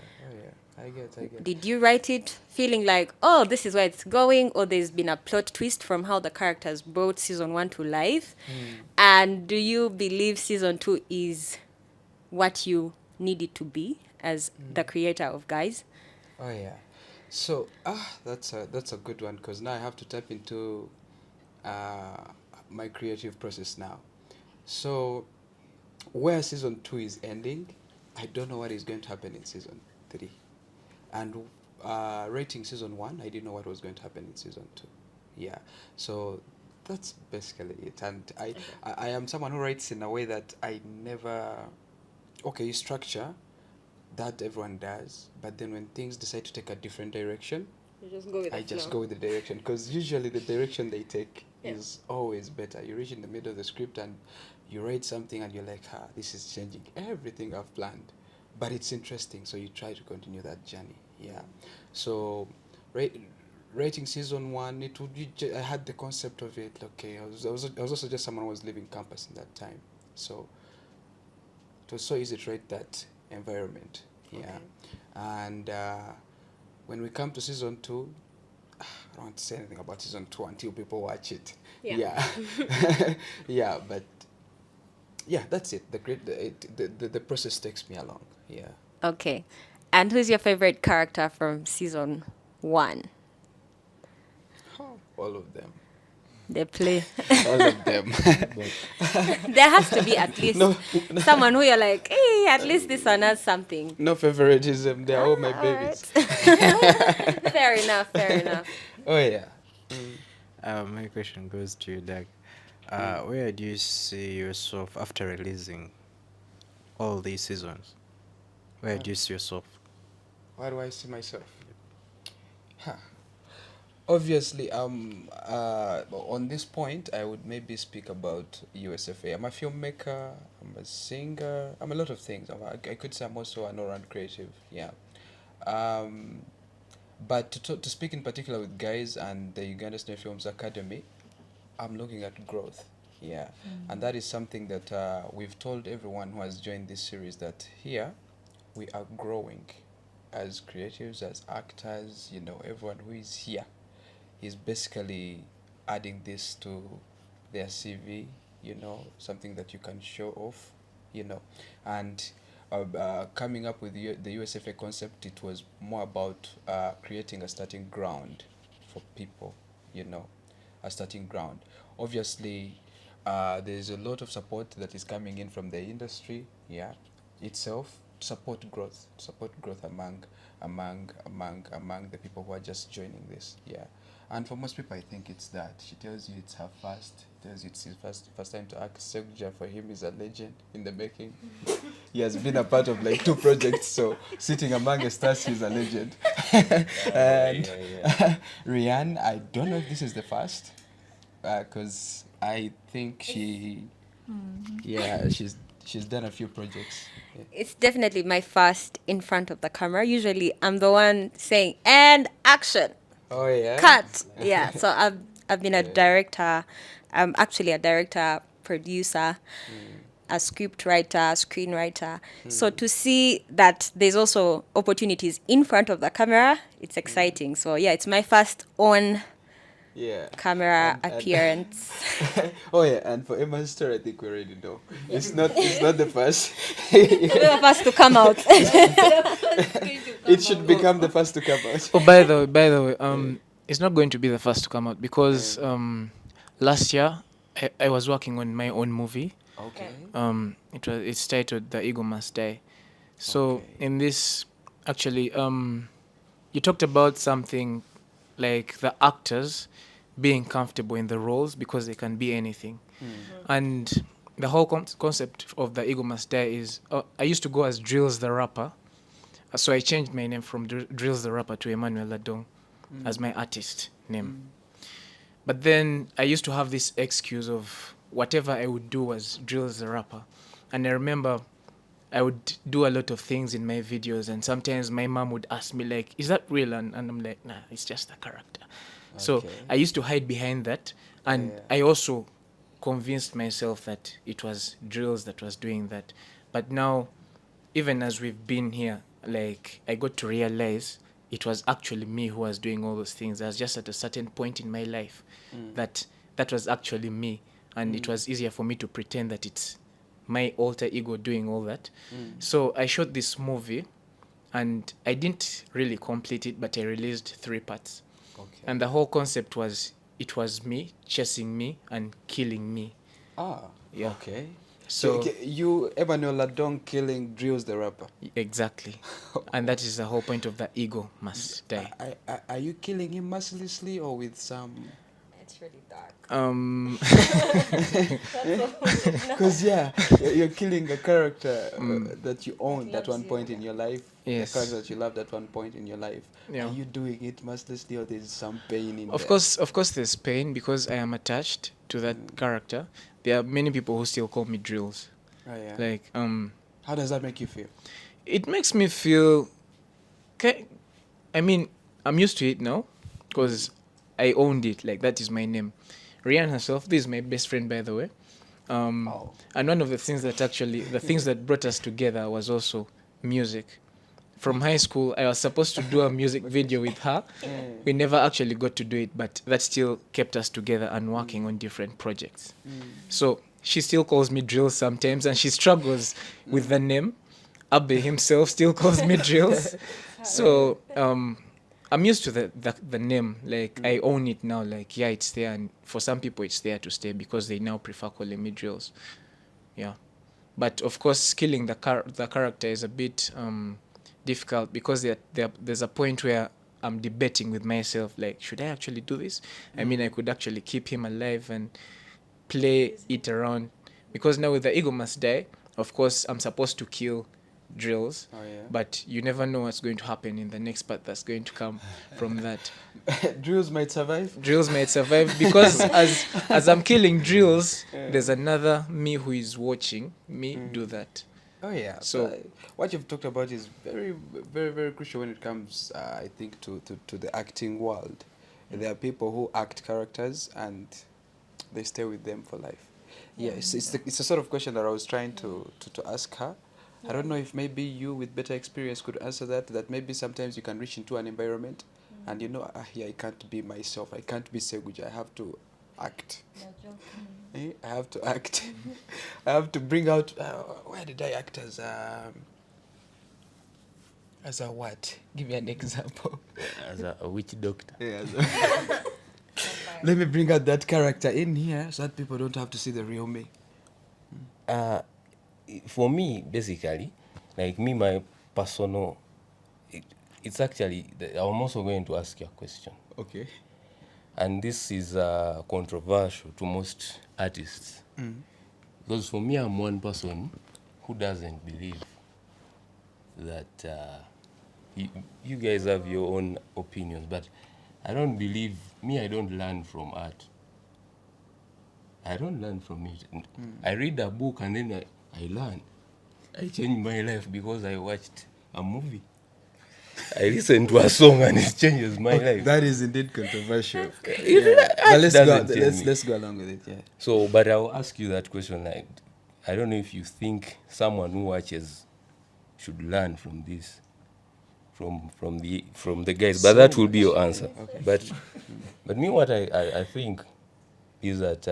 I get. Did you write it feeling like, oh, this is where it's going, or there's been a plot twist from how the characters brought season 1 to life? And do you believe season 2 is what you need it to be as the creator of Guys? Oh yeah. So that's a good one, because now I have to tap into my creative process now. So where season 2 is ending, I don't know what is going to happen in season 3. And rating season 1, I didn't know what was going to happen in season 2. Yeah. So that's basically it. And I am someone who writes in a way that I never... Okay, structure, that everyone does. But then when things decide to take a different direction, You just go with I the just flow. go with the direction. Because usually the direction they take is always better. You reach in the middle of the script and you write something and you're like, this is changing everything I've planned. But it's interesting, so you try to continue that journey. Yeah. So, writing season 1, it would be I had the concept of it. Okay, I was also just someone who was leaving campus in that time, so it was so easy to write that environment. Yeah. Okay. And when we come to season 2, I don't want to say anything about season 2 until people watch it. Yeah. Yeah, but yeah, that's it. The process takes me along. Yeah. Okay. And who's your favorite character from season 1? All of them. They play. All of them. There has to be at least someone who you're like, hey, at least this one has something. No favoritism. They're all my babies. Fair enough. Oh, yeah. My question goes to you, Doug. Where do you see yourself after releasing all these seasons? Where do you see yourself? Where do I see myself? Huh. Obviously, on this point, I would maybe speak about USFA. I'm a filmmaker, I'm a singer, I'm a lot of things. I could say I'm also an all-round creative, yeah. Um, but to speak in particular with guys and the Uganda State Films Academy, I'm looking at growth, yeah. And that is something that we've told everyone who has joined this series, that here we are growing as creatives, as actors, everyone who is here is basically adding this to their CV, something that you can show off, and coming up with the USFA concept, it was more about creating a starting ground for people, a starting ground. Obviously, there's a lot of support that is coming in from the industry, yeah, itself, to support growth among the people who are just joining this, yeah. And for most people, I think it's that. She tells you it's her first. Tells you it's his first time to act. Ssegujja for him is a legend in the making. He has been a part of like 2 projects, so sitting among the stars, he's a legend. And Rian, I don't know if this is the first, because I think she's done a few projects. Yeah. It's definitely my first in front of the camera. Usually I'm the one saying, and action. Oh yeah. Cut. Yeah. So I've been a director. I'm actually a director, producer, a script writer, screenwriter. So to see that there's also opportunities in front of the camera, it's exciting. So yeah, it's my first on camera appearance. Oh yeah, and for Emma's story, I think we already know. It's not the first. The first to come out. It should become the first to come out. Oh, by the way, it's not going to be the first to come out because last year I was working on my own movie. Okay. It's titled The Eagle Must Die. So in this, actually, you talked about something like the actors being comfortable in the roles because they can be anything. And the whole concept of The Eagle Must Die is, I used to go as Drills the Rapper. So I changed my name from Drills the Rapper to Emmanuel Ladong as my artist name. But then I used to have this excuse of whatever I would do was Drills the Rapper. And I remember I would do a lot of things in my videos, and sometimes my mom would ask me like, is that real? And I'm like, nah, it's just a character. So I used to hide behind that, and I also convinced myself that it was Drills that was doing that. But now, even as we've been here, like, I got to realize it was actually me who was doing all those things. I was just at a certain point in my life that was actually me, and it was easier for me to pretend that it's my alter ego doing all that. So I shot this movie, and I didn't really complete it, but I released 3 parts. And the whole concept was, it was me chasing me and killing me. Yeah. Okay. So you, Emmanuel Ladong, killing Drills the Rapper. Exactly. And that is the whole point of The Ego Must Die. Are you killing him mercilessly or with some... It's really dark. Because you're killing a character that you owned at one point in your life. Yes. The character that you loved at one point in your life. Are you doing it mercilessly or there's some pain in Of course there's pain because I am attached to that character. There are many people who still call me Drills. Oh, yeah. Like, how does that make you feel? It makes me feel... I mean, I'm used to it now because I owned it. Like, that is my name. Rian herself, this is my best friend, by the way. And one of the things that brought us together was also music. From high school, I was supposed to do a music video with her. We never actually got to do it, but that still kept us together and working on different projects. So she still calls me Drills sometimes, and she struggles with the name. Abbey himself still calls me Drills. So I'm used to the name. Like, I own it now. Like, yeah, it's there, and for some people it's there to stay because they now prefer calling me Drills. Yeah. But of course, killing the character is a bit difficult because there's a point where I'm debating with myself, like, should I actually do this? I mean, I could actually keep him alive and play it around, because now with The Ego Must Die, Of course, I'm supposed to kill drills, Oh, yeah. but you never know what's going to happen in the next part that's going to come from that. Drills might survive. Drills might survive because as I'm killing drills, there's another me who is watching me do that. Oh yeah. So what you've talked about is very, very, very crucial when it comes, I think, to the acting world. There are people who act characters and they stay with them for life. Yeah, it's a sort of question that I was trying to ask her. I don't know if maybe you with better experience could answer that. That maybe sometimes you can reach into an environment, and you know, here I can't be myself. I can't be Ssegujja. I have to act. I have to act. I have to bring out. Where did I act as a what? Give me an example. As a witch doctor. Yeah. Let me bring out that character in here so that people don't have to see the real me. For me, basically, like me, my personal, it's actually, I'm also going to ask you a question. Okay. And this is controversial to most artists. Because for me, I'm one person who doesn't believe that you guys have your own opinions, but I don't believe, I don't learn from art. I don't learn from it. I read a book and then I learn. I change my life because I watched a movie. I listen to a song and it changes my life. That is indeed controversial. But let's go along with it. Yeah. So, but I'll ask you that question. Like, I don't know if you think someone who watches should learn from this, from the guys. But that will be your answer. Okay. But me, what I think is that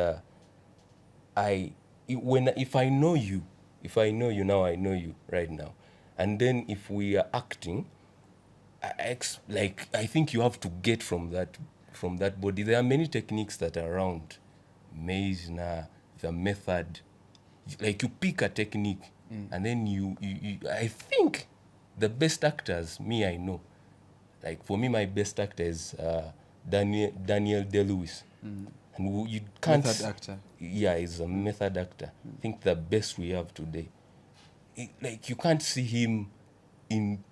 if I know you now, I know you right now, and then if we are acting, I think you have to get from that body. There are many techniques that are around. Maze na the method, like you pick a technique and then you I think the best actors, I know, like for me my best actor is Daniel Day-Lewis. And you can't... Method actor. Yeah, he's a method actor. I think the best we have today. Like, you can't see him in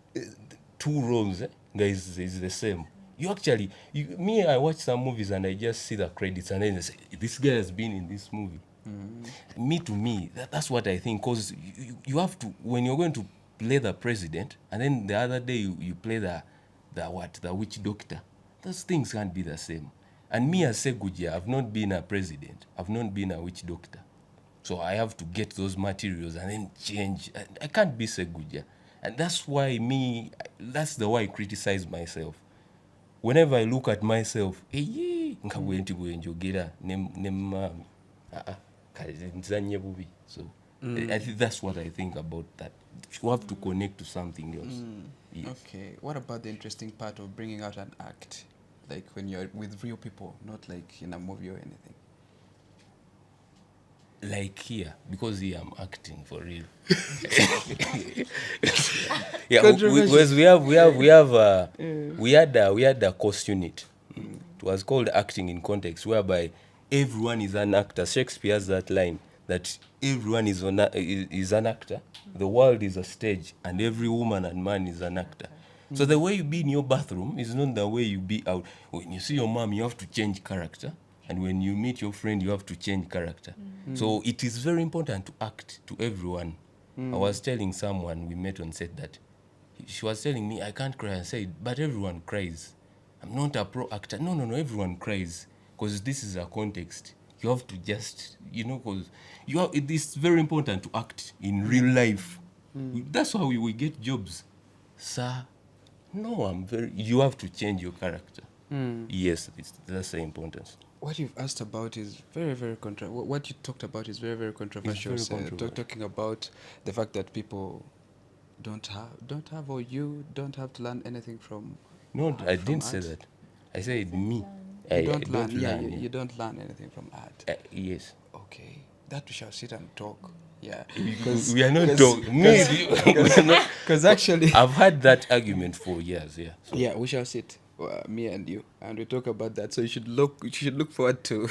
two roles. Guys, it's the same. I watch some movies and I just see the credits and then I say, this guy has been in this movie. To me, that's what I think. Because you have to, when you're going to play the president, and then the other day you play the witch doctor, those things can't be the same. And me as Ssegujja, I've not been a president. I've not been a witch doctor. So I have to get those materials and then change. I can't be Ssegujja. And that's why that's the way I criticize myself. Whenever I look at myself, so I think that's what I think about that. You have to connect to something else. Yes. Okay. What about the interesting part of bringing out an act? Like when you're with real people, not like in a movie or anything. Like here, because here I'm acting for real. Yeah, we had a course unit. It was called acting in context, whereby everyone is an actor. Shakespeare has that line that everyone is an actor. The world is a stage, and every woman and man is an actor. So the way you be in your bathroom is not the way you be out. When you see your mom, you have to change character. And when you meet your friend, you have to change character. So it is very important to act to everyone. I was telling someone we met on set that she was telling me, I can't cry. I said, but everyone cries. I'm not a pro actor. No, everyone cries. Because this is a context. You have to just, because it is very important to act in real life. That's how we get jobs. Sir, no, you have to change your character. Yes, that's the importance. What you've asked about is very, very what you talked about is very, very controversial. It's very controversial. Talking about the fact that people don't have, or you don't have to learn anything from. No, I didn't say that. I said me. You don't learn. You don't learn anything from art. Yes. Okay, that we shall sit and talk. Yeah, because we are not talking. Because actually, I've had that argument for years. Yeah. So. Yeah, we shall sit. me and you, and we talk about that. So you should look forward to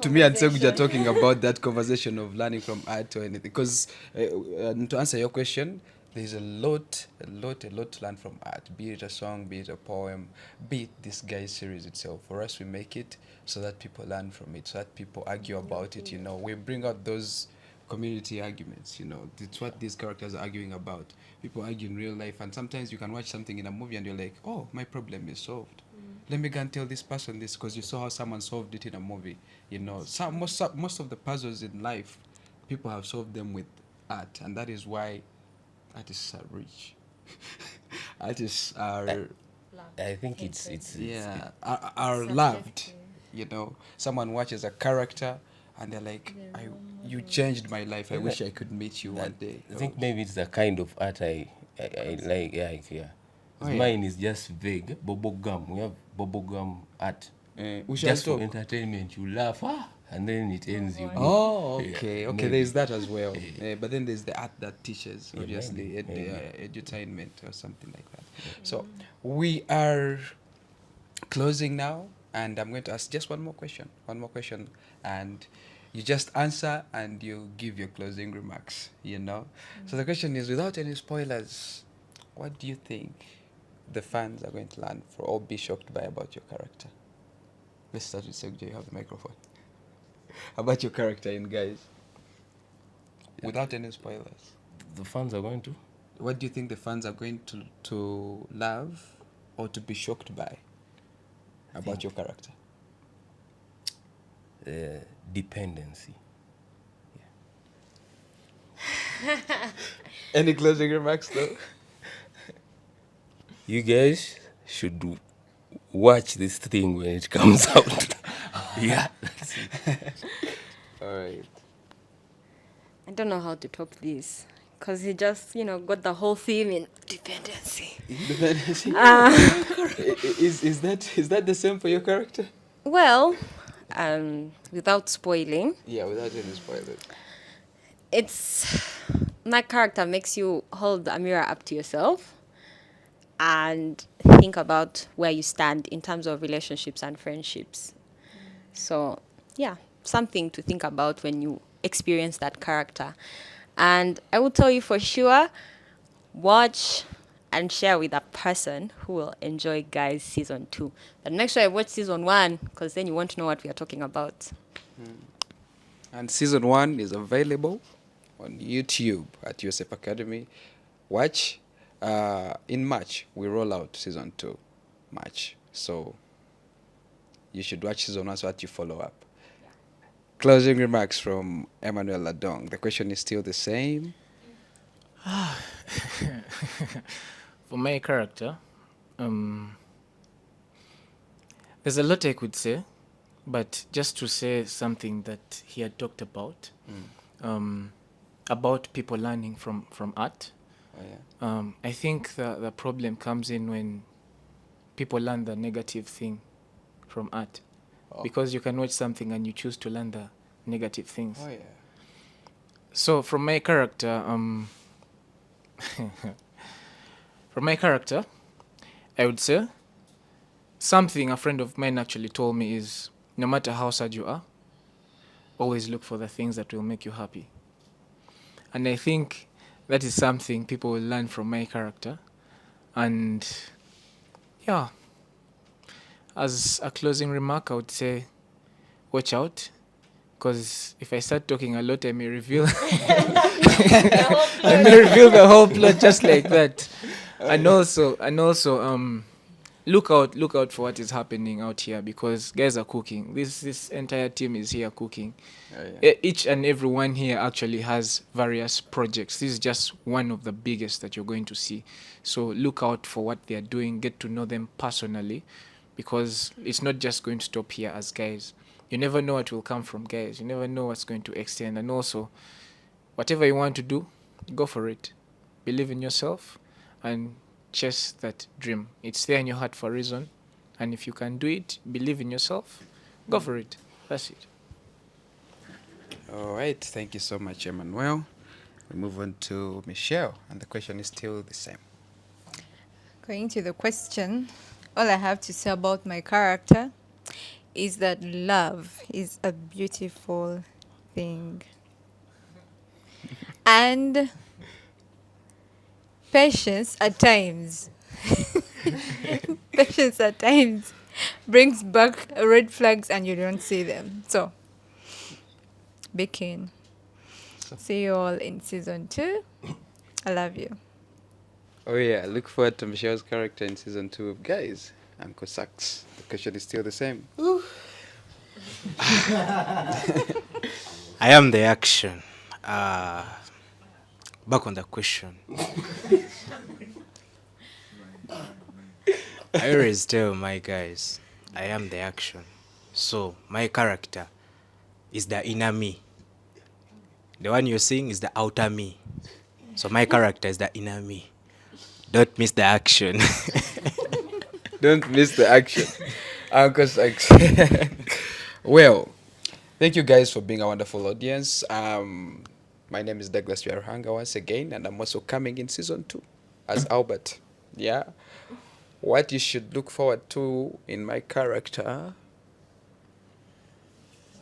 me and Ssegujja talking about that conversation of learning from art or anything. Because to answer your question, there's a lot to learn from art. Be it a song, be it a poem, be it this guy's series itself. For us, we make it so that people learn from it, so that people argue about it. We bring out those community arguments. It's what these characters are arguing about. People argue in real life, and sometimes you can watch something in a movie and you're like, oh, my problem is solved. Let me go and tell this person this, because you saw how someone solved it in a movie. Most of the puzzles in life, people have solved them with art, and that is why artists are rich. Artists are, I think it's are loved. Someone watches a character and they're like, you changed my life. I wish I could meet you one day. I think maybe it's the kind of art I like. Yeah. Mine is just vague. Bubblegum. We have bubblegum art. Just for entertainment. You laugh, and then it ends. You go. Oh, okay. Yeah, okay, there's that as well. But then there's the art that teaches, obviously, edutainment or something like that. So we are closing now, and I'm going to ask just one more question, and you just answer and you give your closing remarks. So the question is, without any spoilers, what do you think the fans are going to learn or be shocked by about your character? Let's start with Ssegujja. You have the microphone. About your character in Guys, without any spoilers. The fans are going to? What do you think the fans are going to love or to be shocked by about your character? Dependency. Yeah. Any closing remarks, though? You guys should watch this thing when it comes out. Yeah. That's it. All right. I don't know how to top this, because he just, got the whole theme in dependency. Dependency? Is that the same for your character? Well, without spoiling. Yeah, without any spoilers. My character makes you hold a mirror up to yourself and think about where you stand in terms of relationships and friendships. So, yeah, something to think about when you experience that character. And I will tell you for sure, watch and share with a person who will enjoy Guys Season 2. But make sure I watch Season 1, because then you won't know what we are talking about. And Season 1 is available on YouTube at USFA Academy. Watch. In March, we roll out Season 2. March. So you should watch Season 1 so that you follow up. Yeah. Closing remarks from Emmanuel Ladong. The question is still the same. For my character, there's a lot I could say, but just to say something that he had talked about people learning from art. Oh, yeah. I think the problem comes in when people learn the negative thing from art. Because you can watch something and you choose to learn the negative things. Oh, yeah. So from my character, I would say something a friend of mine actually told me is, no matter how sad you are, always look for the things that will make you happy. And I think that is something people will learn from my character. And yeah, as a closing remark, I would say, watch out. Because if I start talking a lot, I may reveal the whole plot just like that. And also, look out for what is happening out here, because guys are cooking. This entire team is here cooking. Oh, yeah. Each and every one here actually has various projects. This is just one of the biggest that you're going to see. So look out for what they are doing. Get to know them personally, because it's not just going to stop here as guys. You never know what will come from guys. You never know what's going to extend. And also, whatever you want to do, go for it. Believe in yourself and chase that dream. It's there in your heart for a reason. And if you can do it, believe in yourself, go for it. That's it. All right. Thank you so much, Emmanuel. We move on to Michelle, and the question is still the same. Going to the question, all I have to say about my character is that love is a beautiful thing. And patience at times patience at times brings back red flags and you don't see them. So be keen. See you all in season 2. I love you. Oh yeah, look forward to Michelle's character in season 2 of Guys. Anko Sux. The question is still the same. I am the action. Back on the question. I always tell my guys, I am the action. So my character is the inner me. The one you're seeing is the outer me. So my character is the inner me. Don't miss the action. Don't miss the action. Anko Sux. Well, thank you guys for being a wonderful audience. My name is Douglas byaRuhanga once again, and I'm also coming in season 2 as Albert. Yeah. What you should look forward to in my character.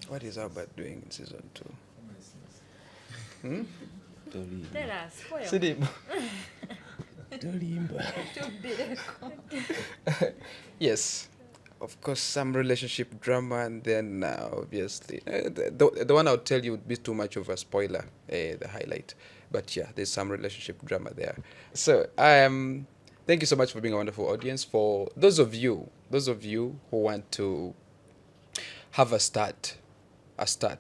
What is Albert doing in season 2? Tell us. Sidimu. Yes, of course, some relationship drama, and then obviously the one I'll tell you would be too much of a spoiler, the highlight. But yeah, there's some relationship drama there. So thank you so much for being a wonderful audience. For those of you who want to have a start,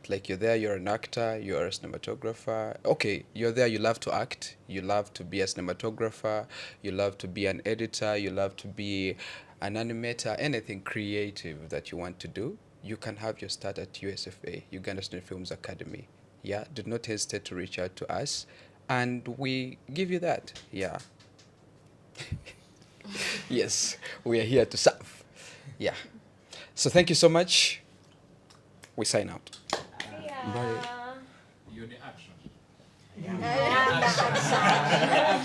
like you're there, you're an actor, you're a cinematographer. Okay, you're there, you love to act, you love to be a cinematographer, you love to be an editor, you love to be an animator, anything creative that you want to do, you can have your start at USFA, Uganda Student Films Academy. Yeah, do not hesitate to reach out to us, and we give you that. Yeah. Yes, we are here to serve. Yeah. So thank you so much. We sign out. Bye. You're the action.